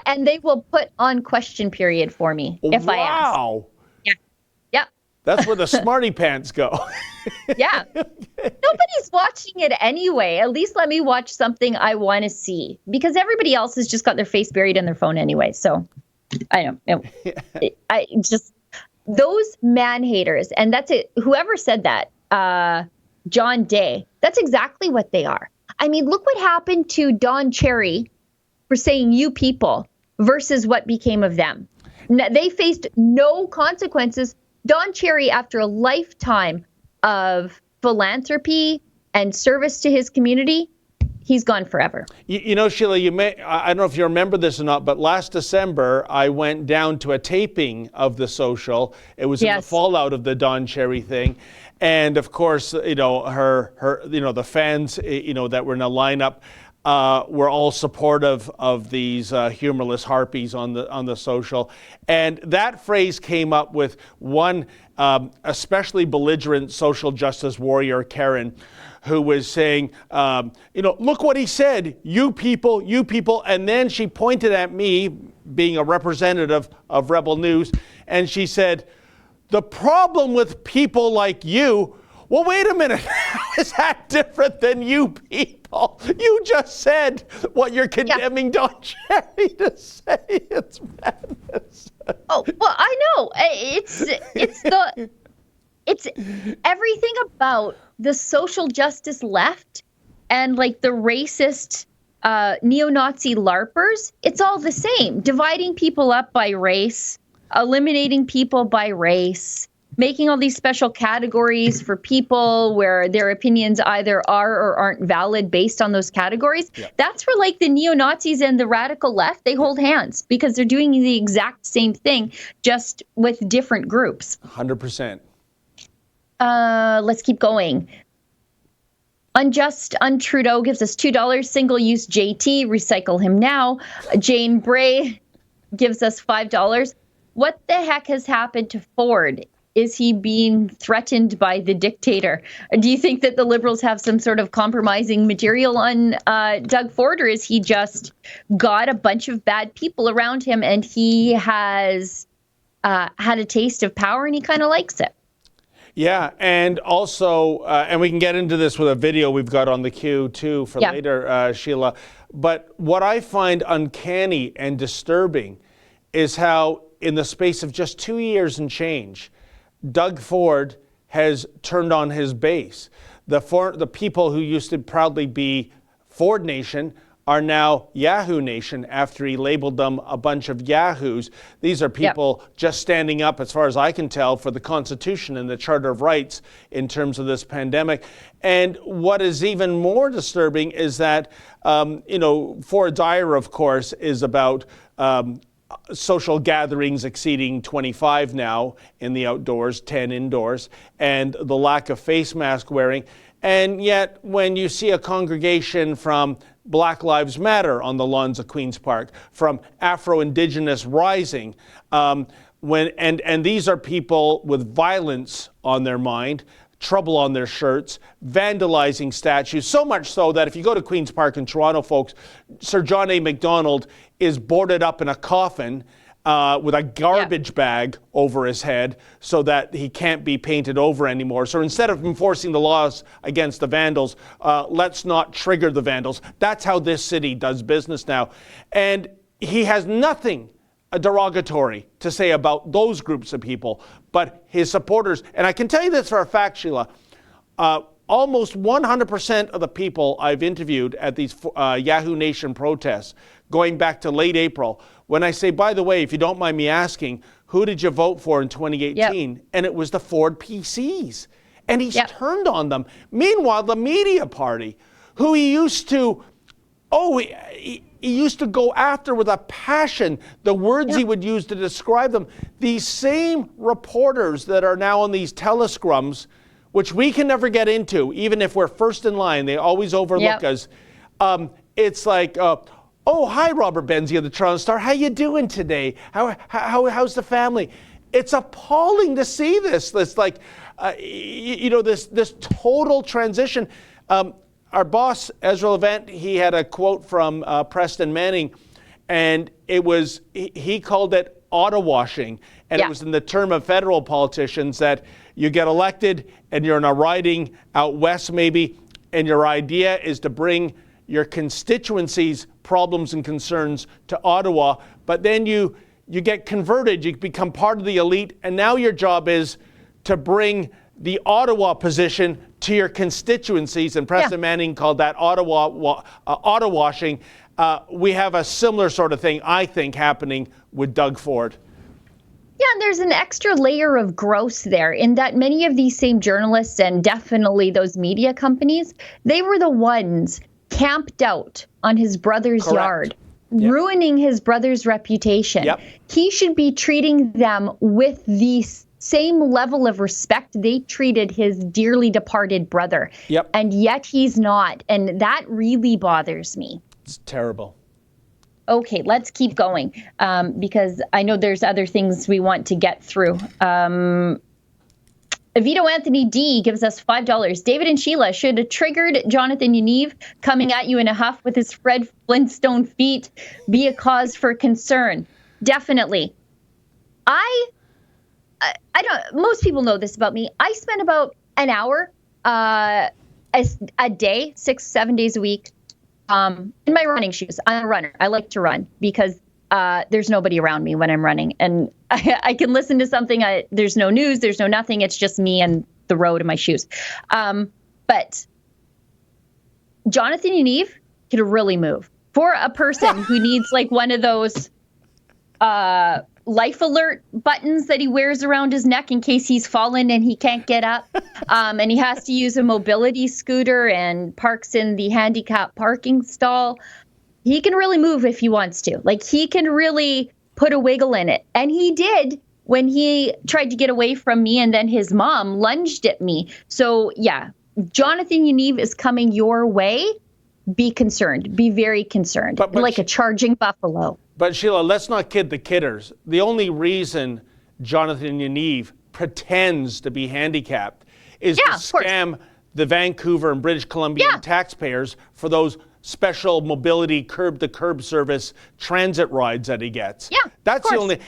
and they will put on question period for me if I ask. Wow. Yeah. That's where the smarty pants go. Yeah. Nobody's watching it anyway. At least let me watch something I want to see, because everybody else has just got their face buried in their phone anyway. So I don't know. I just, those man haters, and that's it. Whoever said that, John Day, that's exactly what they are. I mean, look what happened to Don Cherry for saying "you people" versus what became of them. They faced no consequences. Don Cherry, after a lifetime of philanthropy and service to his community, he's gone forever. You know, Sheila, I don't know if you remember this or not, but last December, I went down to a taping of The Social. It was in the fallout of the Don Cherry thing. And of course, you know, the fans, you know, that were in a lineup, were all supportive of these humorless harpies on the Social. And that phrase came up with one especially belligerent social justice warrior, Karen, who was saying, you know, look what he said, you people. And then she pointed at me, being a representative of Rebel News, and she said, the problem with people like you, well, wait a minute, how is that different than you people? You just said what you're condemning Don Cherry to say. It's madness. Oh, well, I know. It's everything about the social justice left and like the racist neo-Nazi LARPers. It's all the same. Dividing people up by race, eliminating people by race, making all these special categories for people where their opinions either are or aren't valid based on those categories. Yeah. That's where like the neo-Nazis and the radical left, they hold hands because they're doing the exact same thing, just with different groups. 100%. Let's keep going. Unjust Trudeau gives us $2. Single-use JT, recycle him now. Jane Bray gives us $5. What the heck has happened to Ford? Is he being threatened by the dictator? Do you think that the Liberals have some sort of compromising material on Doug Ford, or is he just got a bunch of bad people around him and he has had a taste of power and he kind of likes it? Yeah, and also, and we can get into this with a video we've got on the queue too for later, Sheila, but what I find uncanny and disturbing is how in the space of just 2 years and change, Doug Ford has turned on his base. The people who used to proudly be Ford Nation are now Yahoo Nation after he labeled them a bunch of Yahoos. These are people just standing up, as far as I can tell, for the Constitution and the Charter of Rights in terms of this pandemic. And what is even more disturbing is that, you know, Ford Dyer, of course, is about social gatherings exceeding 25 now in the outdoors, 10 indoors, and the lack of face mask wearing. And yet, when you see a congregation from Black Lives Matter on the lawns of Queen's Park, from Afro-Indigenous Rising, and these are people with violence on their mind, trouble on their shirts, vandalizing statues, so much so that if you go to Queen's Park in Toronto, folks, Sir John A. Macdonald is boarded up in a coffin with a garbage bag over his head so that he can't be painted over anymore. So instead of enforcing the laws against the vandals, let's not trigger the vandals. That's how this city does business now. And he has nothing derogatory to say about those groups of people, but his supporters, and I can tell you this for a fact, Sheila, almost 100% of the people I've interviewed at these Yahoo Nation protests, going back to late April, when I say, by the way, if you don't mind me asking, who did you vote for in 2018? And it was the Ford PCs. And he's turned on them. Meanwhile, the media party, who he used to, he used to go after with a passion the words he would use to describe them. These same reporters that are now on these telescrums, which we can never get into, even if we're first in line, they always overlook us. It's like, oh, hi, Robert Benzie of the Toronto Star. How you doing today? How's the family? It's appalling to see this. This like, you know, this total transition. Our boss, Ezra Levant, he had a quote from Preston Manning, and he called it Ottawa-washing, and it was in the term of federal politicians that you get elected and you're in a riding out west maybe, and your idea is to bring your constituency's problems and concerns to Ottawa, but then you get converted, you become part of the elite, and now your job is to bring the Ottawa position to your constituencies, and Preston Manning called that Ottawa-washing. We have a similar sort of thing, I think, happening with Doug Ford. Yeah, and there's an extra layer of gross there in that many of these same journalists and definitely those media companies, they were the ones camped out on his brother's yard, ruining his brother's reputation. He should be treating them with the same level of respect they treated his dearly departed brother. And yet he's not. And that really bothers me. It's terrible. Okay, let's keep going because I know there's other things we want to get through. Vito Anthony D gives us $5. David and Sheila should have triggered Jonathan Yaniv coming at you in a huff with his Fred Flintstone feet be a cause for concern. Definitely. I don't. Most people know this about me. I spend about an hour a day, 6-7 days a week, in my running shoes. I'm a runner. I like to run because there's nobody around me when I'm running, and I can listen to something. There's no news. There's no nothing. It's just me and the road and my shoes. But Jonathan Yaniv could really move for a person who needs like one of those life alert buttons that he wears around his neck in case he's fallen and he can't get up. And he has to use a mobility scooter and parks in the handicap parking stall. He can really move if he wants to. Like, he can really put a wiggle in it. And he did when he tried to get away from me, and then his mom lunged at me. So, yeah, Jonathan Yaniv is coming your way. Be concerned. Be very concerned. But like a charging buffalo. But Sheila, let's not kid the kidders. The only reason Jonathan Yaniv pretends to be handicapped is to scam the Vancouver and British Columbian taxpayers for those special mobility curb-to-curb service transit rides that he gets. That's the only.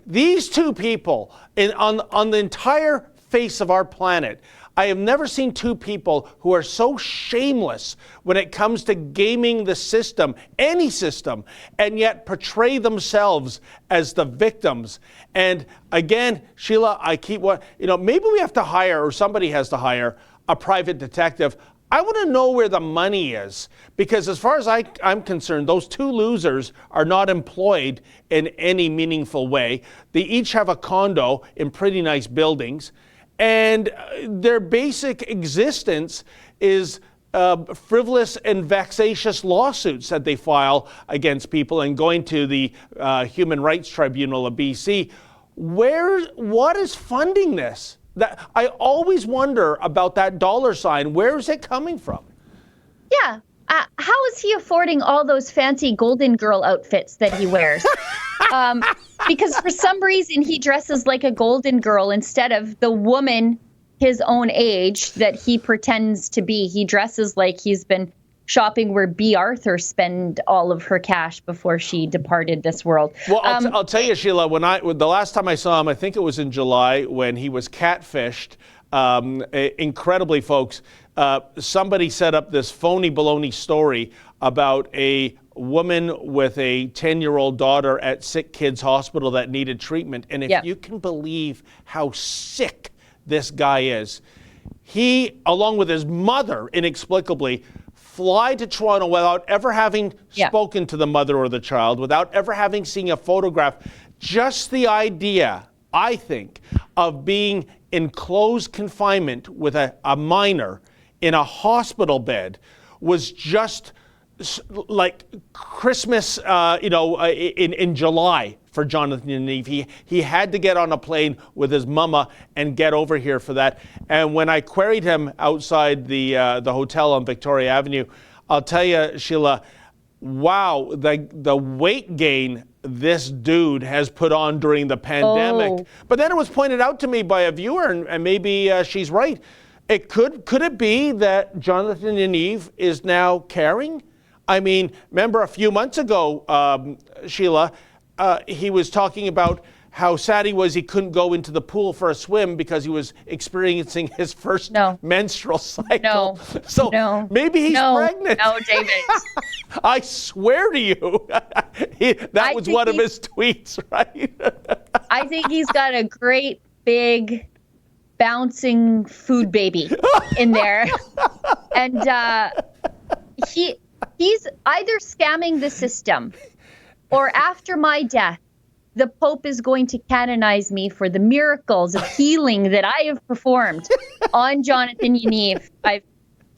These two people on the entire face of our planet, I have never seen two people who are so shameless when it comes to gaming the system, any system, and yet portray themselves as the victims. And again, Sheila, maybe we have to hire, or somebody has to hire, a private detective. I want to know where the money is, because as far as I'm concerned, those two losers are not employed in any meaningful way. They each have a condo in pretty nice buildings, and their basic existence is frivolous and vexatious lawsuits that they file against people and going to the Human Rights Tribunal of BC. What is funding this? I always wonder about that dollar sign. Where is it coming from? Yeah. How is he affording all those fancy Golden Girl outfits that he wears? Because for some reason he dresses like a Golden Girl instead of the woman his own age that he pretends to be. He dresses like he's been shopping where B. Arthur spent all of her cash before she departed this world. Well, I'll tell you, Sheila, the last time I saw him, I think it was in July, when he was catfished. Incredibly, folks, somebody set up this phony baloney story about a woman with a 10-year-old daughter at Sick Kids Hospital that needed treatment. And if you can believe how sick this guy is, he, along with his mother, inexplicably, fly to Toronto without ever having spoken to the mother or the child, without ever having seen a photograph. Just the idea, I think, of being in closed confinement with a minor in a hospital bed was just like Christmas, in July for Jonathan Yaniv. He had to get on a plane with his mama and get over here for that. And when I queried him outside the hotel on Victoria Avenue, I'll tell you, Sheila, wow, the weight gain this dude has put on during the pandemic. But then it was pointed out to me by a viewer, and maybe she's right. Could it be that Jonathan Yaniv is now caring? I mean, remember a few months ago, Sheila, he was talking about how sad he was he couldn't go into the pool for a swim because he was experiencing his first menstrual cycle. So maybe he's pregnant. No, David. I swear to you, that was one of his tweets, right? I think he's got a great big bouncing food baby in there. And he's either scamming the system, or after my death, the Pope is going to canonize me for the miracles of healing that I have performed on Jonathan Yaniv. I've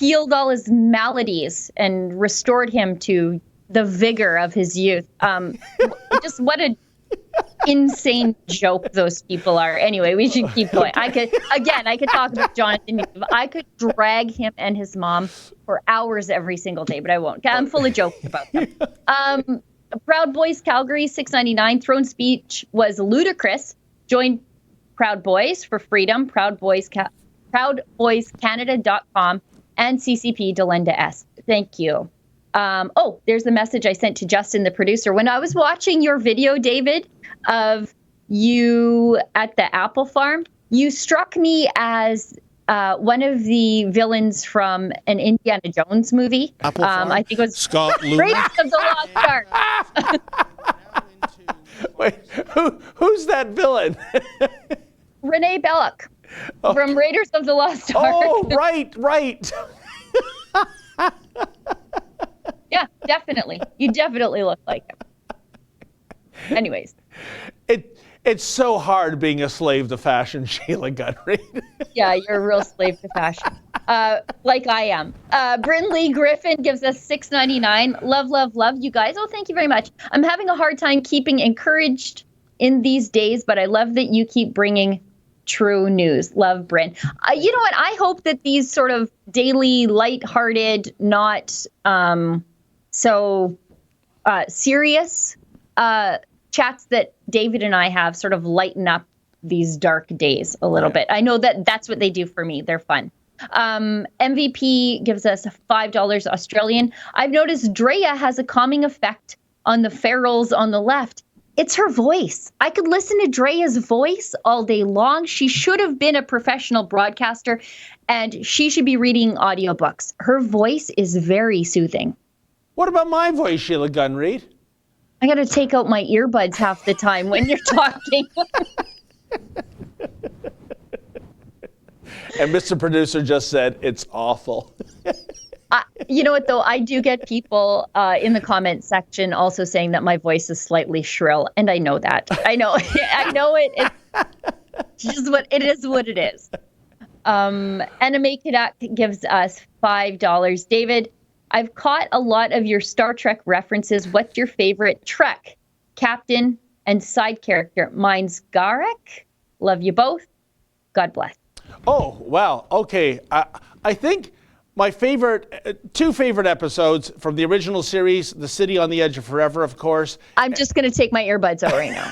healed all his maladies and restored him to the vigor of his youth. Just what a insane joke those people are. Anyway, we should keep going. I could talk about Jonathan Yaniv. I could drag him and his mom for hours every single day, but I won't. I'm full of jokes about them. Proud Boys Calgary, $6.99. Throne speech was ludicrous. Join Proud Boys for freedom. ProudBoysCanada.com and CCP Delenda S. Thank you. There's the message I sent to Justin, the producer. When I was watching your video, David, of you at the apple farm, you struck me as one of the villains from an Indiana Jones movie. I think it was Scott Raiders of the Lost Ark. Wait, who's that villain? Renee Belloc from Raiders of the Lost Ark. Oh, right. Yeah, definitely. You definitely look like him. Anyways. It's so hard being a slave to fashion, Sheila Gunreid. Yeah, you're a real slave to fashion. Like I am. Brinley Griffin gives us $6.99. Love, you guys. Oh, thank you very much. I'm having a hard time keeping encouraged in these days, but I love that you keep bringing true news. Love, Bryn. You know what? I hope that these sort of daily, lighthearted, not so serious chats that David and I have sort of lighten up these dark days a little bit. I know that that's what they do for me. They're fun. MVP gives us $5 Australian. I've noticed Drea has a calming effect on the ferals on the left. It's her voice. I could listen to Drea's voice all day long. She should have been a professional broadcaster, and she should be reading audiobooks. Her voice is very soothing. What about my voice, Sheila Gunreid? I got to take out my earbuds half the time when you're talking. And Mr. Producer just said, it's awful. You know what, though? I do get people in the comment section also saying that my voice is slightly shrill. And I know that. I know it. It's just what it is. Anime Cadet gives us $5. David, I've caught a lot of your Star Trek references. What's your favorite Trek, captain, and side character? Mine's Garak. Love you both. God bless. Oh, wow. Okay. I think my two favorite episodes from the original series, The City on the Edge of Forever, of course. I'm just going to take my earbuds out right now.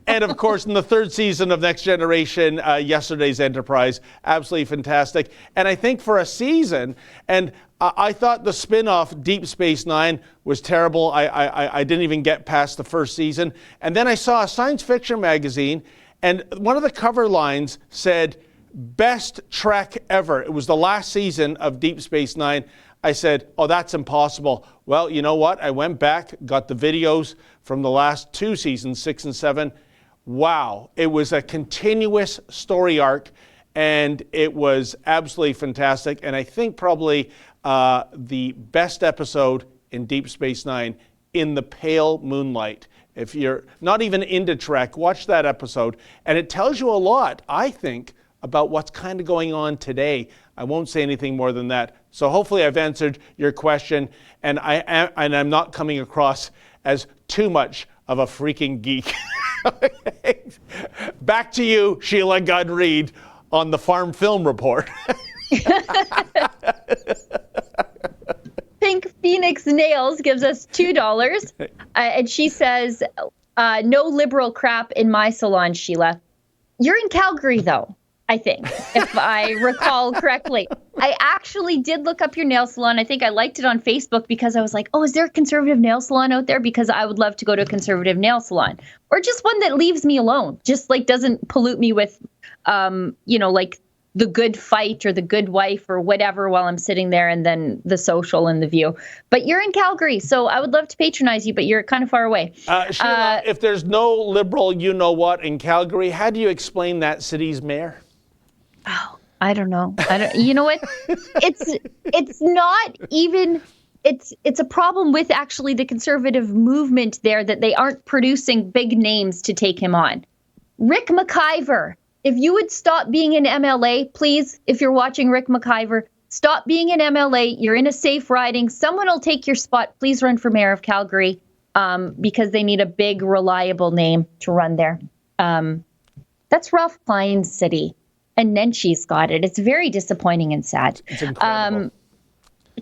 And of course, in the third season of Next Generation, Yesterday's Enterprise, absolutely fantastic. And I think for a season, and I thought the spin-off Deep Space Nine was terrible. I didn't even get past the first season. And then I saw a science fiction magazine, and one of the cover lines said, "Best Trek ever." It was the last season of Deep Space Nine. I said, oh, that's impossible. Well, you know what? I went back, got the videos from the last two seasons, 6 and 7. Wow. It was a continuous story arc, and it was absolutely fantastic. And I think probably the best episode in Deep Space Nine, In the Pale Moonlight. If you're not even into Trek, watch that episode. And it tells you a lot, I think, about what's kind of going on today. I won't say anything more than that. So hopefully I've answered your question, and I'm not coming across as too much of a freaking geek. Back to you, Sheila Gunreid, on the Farm Film Report. Pink Phoenix Nails gives us $2. And she says, no liberal crap in my salon, Sheila. You're in Calgary, though. I think, if I recall correctly. I actually did look up your nail salon. I think I liked it on Facebook because I was like, oh, is there a conservative nail salon out there? Because I would love to go to a conservative nail salon, or just one that leaves me alone, just like doesn't pollute me with, like the good fight or the good wife or whatever while I'm sitting there, and then the social and the view. But you're in Calgary, so I would love to patronize you, but you're kind of far away. Sheila, if there's no liberal you-know-what in Calgary, how do you explain that city's mayor? Oh, I don't know. You know what? It's not even. It's a problem with actually the conservative movement there that they aren't producing big names to take him on. Rick McIver. If you would stop being an MLA, please, if you're watching Rick McIver, stop being an MLA. You're in a safe riding. Someone will take your spot. Please run for mayor of Calgary because they need a big, reliable name to run there. That's Ralph Klein's city. And Nenchi's got it. It's very disappointing and sad. It's incredible.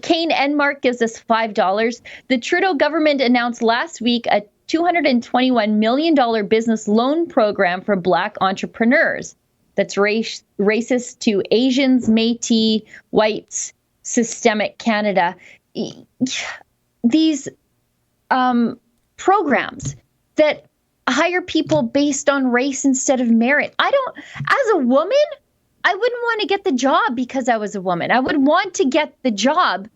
Keean Enmark gives us $5. The Trudeau government announced last week a $221 million business loan program for Black entrepreneurs that's racist to Asians, Métis, whites, systemic Canada. These programs that hire people based on race instead of merit. As a woman, I wouldn't want to get the job because I was a woman. I would want to get the job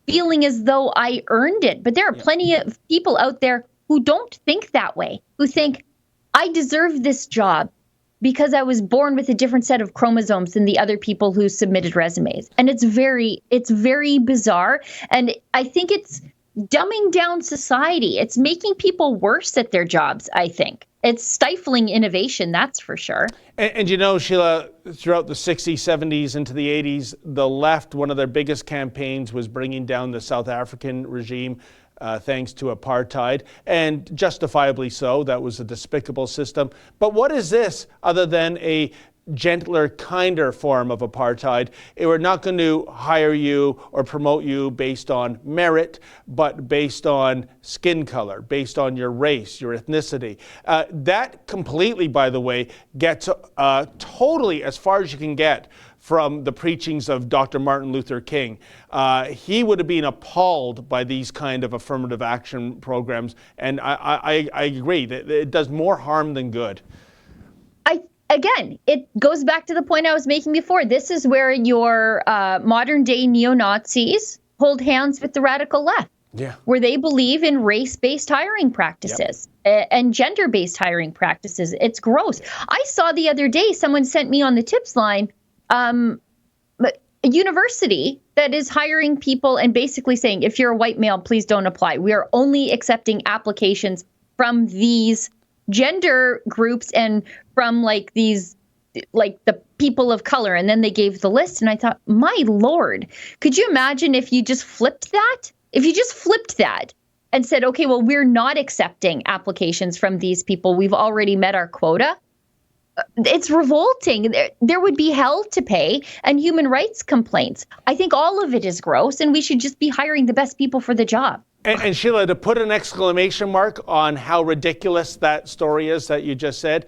feeling as though I earned it. But there are plenty of people out there who don't think that way, who think I deserve this job because I was born with a different set of chromosomes than the other people who submitted resumes. And it's very bizarre. And I think it's dumbing down society. It's making people worse at their jobs, I think. It's stifling innovation, that's for sure. And Sheila, throughout the 60s, 70s, into the 80s, the left, one of their biggest campaigns was bringing down the South African regime thanks to apartheid, and justifiably so. That was a despicable system. But what is this other than a gentler, kinder form of apartheid? We're not going to hire you or promote you based on merit, but based on skin color, based on your race, your ethnicity. That completely, by the way, gets totally as far as you can get from the preachings of Dr. Martin Luther King. He would have been appalled by these kind of affirmative action programs, and I agree that it does more harm than good. Again, it goes back to the point I was making before. This is where your modern day neo-Nazis hold hands with the radical left, where they believe in race-based hiring practices and gender-based hiring practices. It's gross. I saw the other day, someone sent me on the tips line, a university that is hiring people and basically saying, if you're a white male, please don't apply. We are only accepting applications from these gender groups and from the people of color. And then they gave the list, and I thought, my Lord, could you imagine if you just flipped that? If you just flipped that and said, okay, well, we're not accepting applications from these people. We've already met our quota. It's revolting. There would be hell to pay and human rights complaints. I think all of it is gross, and we should just be hiring the best people for the job. And Sheila, to put an exclamation mark on how ridiculous that story is that you just said,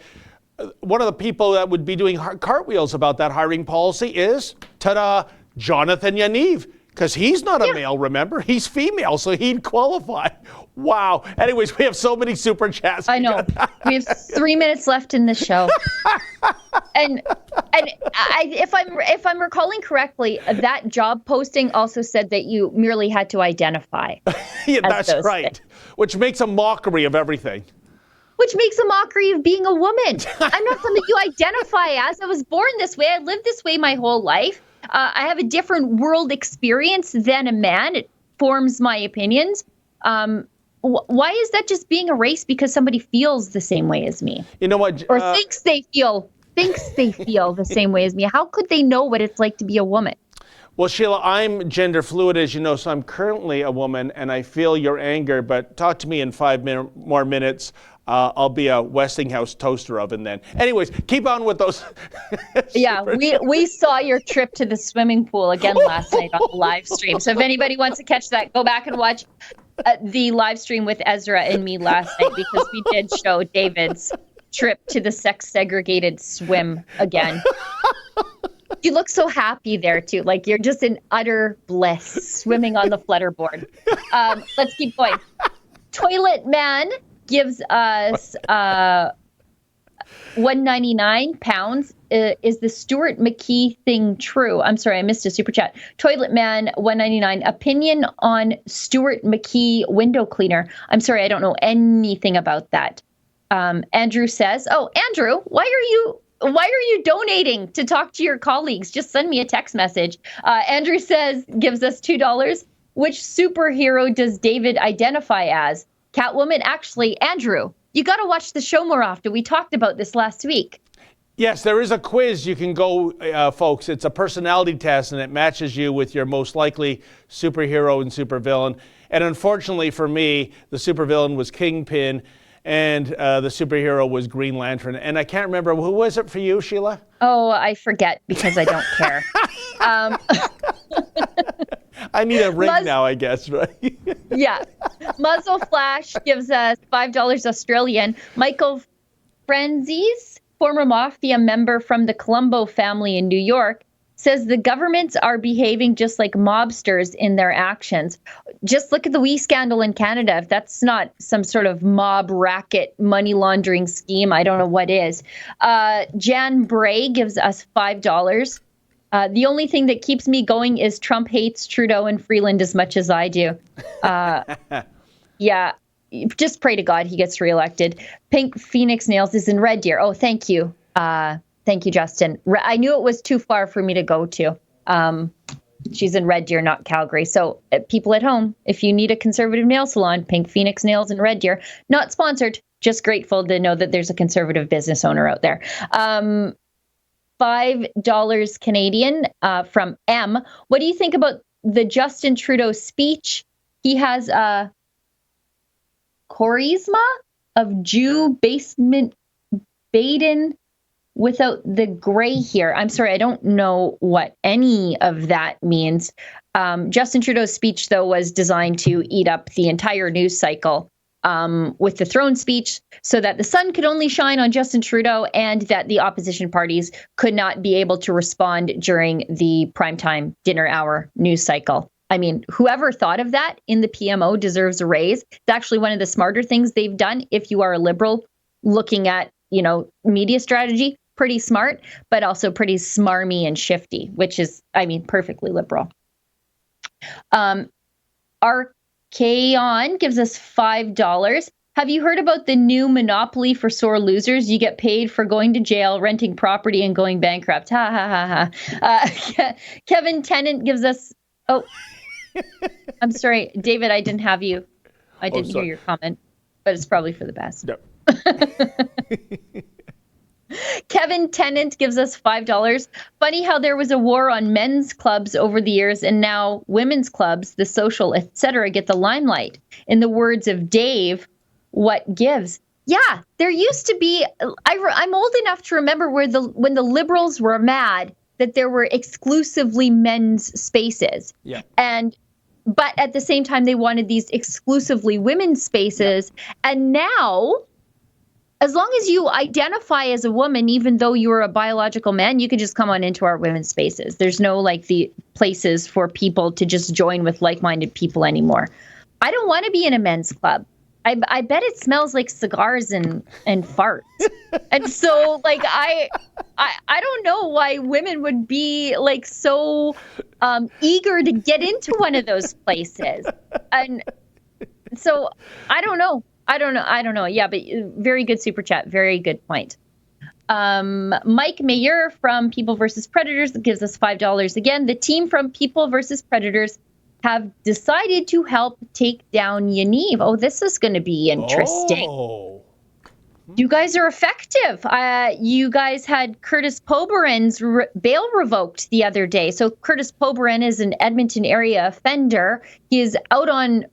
one of the people that would be doing cartwheels about that hiring policy is, ta-da, Jonathan Yaniv, because he's not a male, remember? He's female, so he'd qualify. Wow. Anyways, we have so many super chats. I know. We have 3 minutes left in the show. And if I'm recalling correctly, that job posting also said that you merely had to identify. Yeah, that's right. Things. Which makes a mockery of everything. Which makes a mockery of being a woman. I'm not something you identify as. I was born this way. I lived this way my whole life. I have a different world experience than a man. It forms my opinions. Why is that just being a race because somebody feels the same way as me? You know what? Or thinks they feel the same way as me. How could they know what it's like to be a woman? Well, Sheila, I'm gender fluid, as you know, so I'm currently a woman, and I feel your anger, but talk to me in 5 more minutes. I'll be a Westinghouse toaster oven then. Anyways, keep on with those. Yeah, we saw your trip to the swimming pool again last night on the live stream. So if anybody wants to catch that, go back and watch the live stream with Ezra and me last night, because we did show David's trip to the sex-segregated swim again. You look so happy there too. Like you're just in utter bliss, swimming on the flutterboard. Let's keep going. Toilet Man gives us 199 pounds. Is the Stuart McKee thing true? I'm sorry, I missed a super chat. Toilet Man 199. Opinion on Stuart McKee window cleaner. I'm sorry, I don't know anything about that. Andrew says, "Oh, Andrew, why are you donating to talk to your colleagues? Just send me a text message." Andrew says, gives us $2. Which superhero does David identify as? Catwoman? Actually, Andrew, you got to watch the show more often. We talked about this last week. Yes, there is a quiz you can go, folks. It's a personality test, and it matches you with your most likely superhero and supervillain. And unfortunately for me, the supervillain was Kingpin, and the superhero was Green Lantern. And I can't remember, who was it for you, Sheila? Oh, I forget because I don't care. I need a ring now, I guess, right? Yeah. Muzzle Flash gives us $5 Australian. Michael Frenzies, former mafia member from the Colombo family in New York, says the governments are behaving just like mobsters in their actions. Just look at the WE scandal in Canada. If that's not some sort of mob racket money laundering scheme, I don't know what is. Jan Bray gives us $5. The only thing that keeps me going is Trump hates Trudeau and Freeland as much as I do. Yeah, just pray to God he gets reelected. Pink Phoenix Nails is in Red Deer. Oh, thank you. Thank you, Justin. I knew it was too far for me to go to. She's in Red Deer, not Calgary. So people at home, if you need a conservative nail salon, Pink Phoenix Nails in Red Deer. Not sponsored, just grateful to know that there's a conservative business owner out there. $5 Canadian from M. What do you think about the Justin Trudeau speech? He has charisma of Jew basement Baden without the gray here. I'm sorry, I don't know what any of that means. Justin Trudeau's speech, though, was designed to eat up the entire news cycle with the throne speech so that the sun could only shine on Justin Trudeau and that the opposition parties could not be able to respond during the primetime dinner hour news cycle. I mean, whoever thought of that in the PMO deserves a raise. It's actually one of the smarter things they've done. If you are a liberal looking at, media strategy, pretty smart, but also pretty smarmy and shifty, which is, perfectly liberal. Keean gives us $5. Have you heard about the new monopoly for sore losers? You get paid for going to jail, renting property, and going bankrupt. Ha ha ha ha. Kevin Tennant gives us. Oh, I'm sorry, David. I didn't have you. I didn't hear your comment, but it's probably for the best. No. Kevin Tennant gives us $5. Funny how there was a war on men's clubs over the years, and now women's clubs, the social, etc., get the limelight. In the words of Dave, what gives? Yeah, there used to be. I'm old enough to remember when the liberals were mad that there were exclusively men's spaces. Yeah. But at the same time, they wanted these exclusively women's spaces, and now, as long as you identify as a woman, even though you're a biological man, you can just come on into our women's spaces. There's no the places for people to just join with like-minded people anymore. I don't want to be in a men's club. I bet it smells like cigars and farts. And so I don't know why women would be so eager to get into one of those places. And so I don't know. Yeah, but very good super chat. Very good point. Mike Mayer from People vs. Predators gives us $5 again. The team from People vs. Predators have decided to help take down Yaniv. Oh, this is going to be interesting. Oh. You guys are effective. You guys had Curtis Poberen's bail revoked the other day. So Curtis Poberen is an Edmonton area offender. He is out on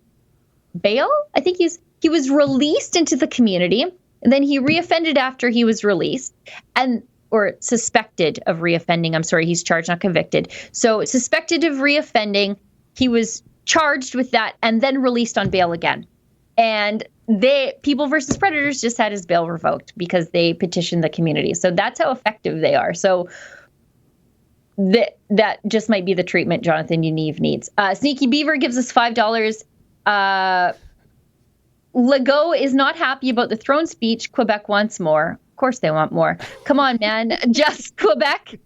bail. I think he was released into the community, and then he reoffended after he was released, or suspected of reoffending. I'm sorry, he's charged, not convicted. So suspected of reoffending, he was charged with that and then released on bail again. And People versus Predators just had his bail revoked because they petitioned the community. So that's how effective they are. So that just might be the treatment Jonathan Yaniv needs. Sneaky Beaver gives us $5. Legault is not happy about the throne speech. Quebec wants more. Of course they want more. Come on, man. Just Quebec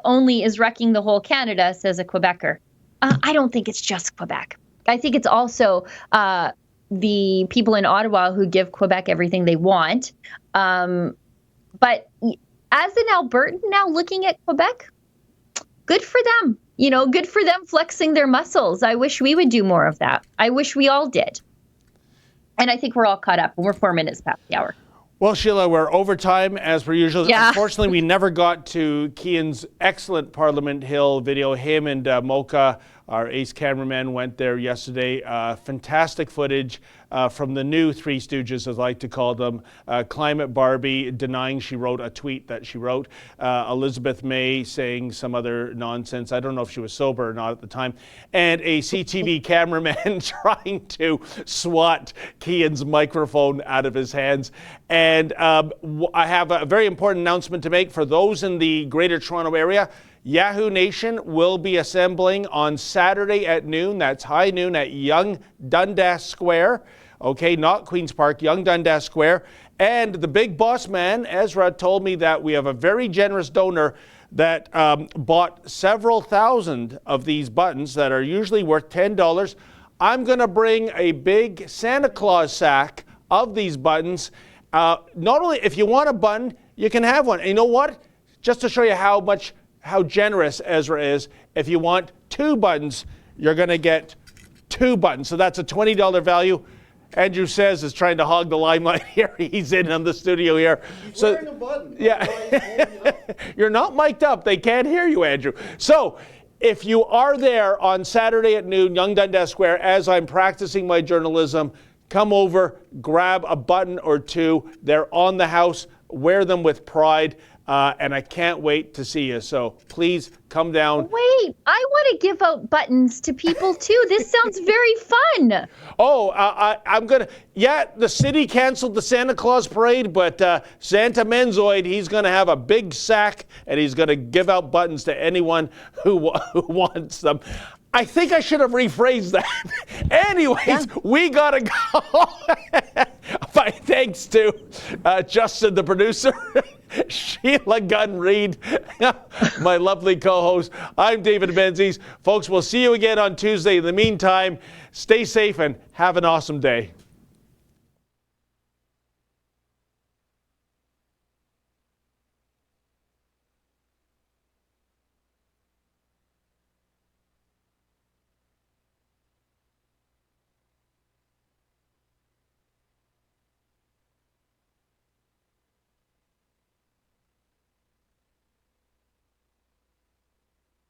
only is wrecking the whole Canada, says a Quebecer. I don't think it's just Quebec. I think it's also the people in Ottawa who give Quebec everything they want. But as an Albertan now looking at Quebec, good for them. Good for them flexing their muscles. I wish we would do more of that. I wish we all did. And I think we're all caught up. We're 4 minutes past the hour. Well, Sheila, we're over time as per usual. Yeah. Unfortunately, we never got to Keean's excellent Parliament Hill video. Him and Mocha, our ace cameraman, went there yesterday. Fantastic footage from the new Three Stooges, as I like to call them. Climate Barbie denying she wrote a tweet that she wrote. Elizabeth May saying some other nonsense. I don't know if she was sober or not at the time. And a CTV cameraman trying to swat Keean's microphone out of his hands. And I have a very important announcement to make for those in the Greater Toronto area. Yahoo Nation will be assembling on Saturday at noon. That's high noon at Yonge Dundas Square. Okay, not Queen's Park, Yonge Dundas Square. And the big boss man, Ezra, told me that we have a very generous donor that bought several thousand of these buttons that are usually worth $10. I'm going to bring a big Santa Claus sack of these buttons. Not only if you want a button, you can have one. And you know what? Just to show you how generous Ezra is, if you want 2 buttons, you're going to get 2 buttons. So that's a $20 value. Andrew Says is trying to hog the limelight here. He's in on the studio here. He's wearing a button. Yeah. You're not mic'd up. They can't hear you, Andrew. So if you are there on Saturday at noon, Yonge Dundas Square, as I'm practicing my journalism, come over, grab a button or 2. They're on the house. Wear them with pride. And I can't wait to see you. So please come down. Wait, I want to give out buttons to people too. This sounds very fun. Oh, I'm going to, the city canceled the Santa Claus parade, but Santa Menzoid, he's going to have a big sack and he's going to give out buttons to anyone who wants them. I think I should have rephrased that. Anyways, we got to go. My thanks to Justin, the producer, Sheila Gunn Reid, my lovely co-host. I'm David Menzies. Folks, we'll see you again on Tuesday. In the meantime, stay safe and have an awesome day.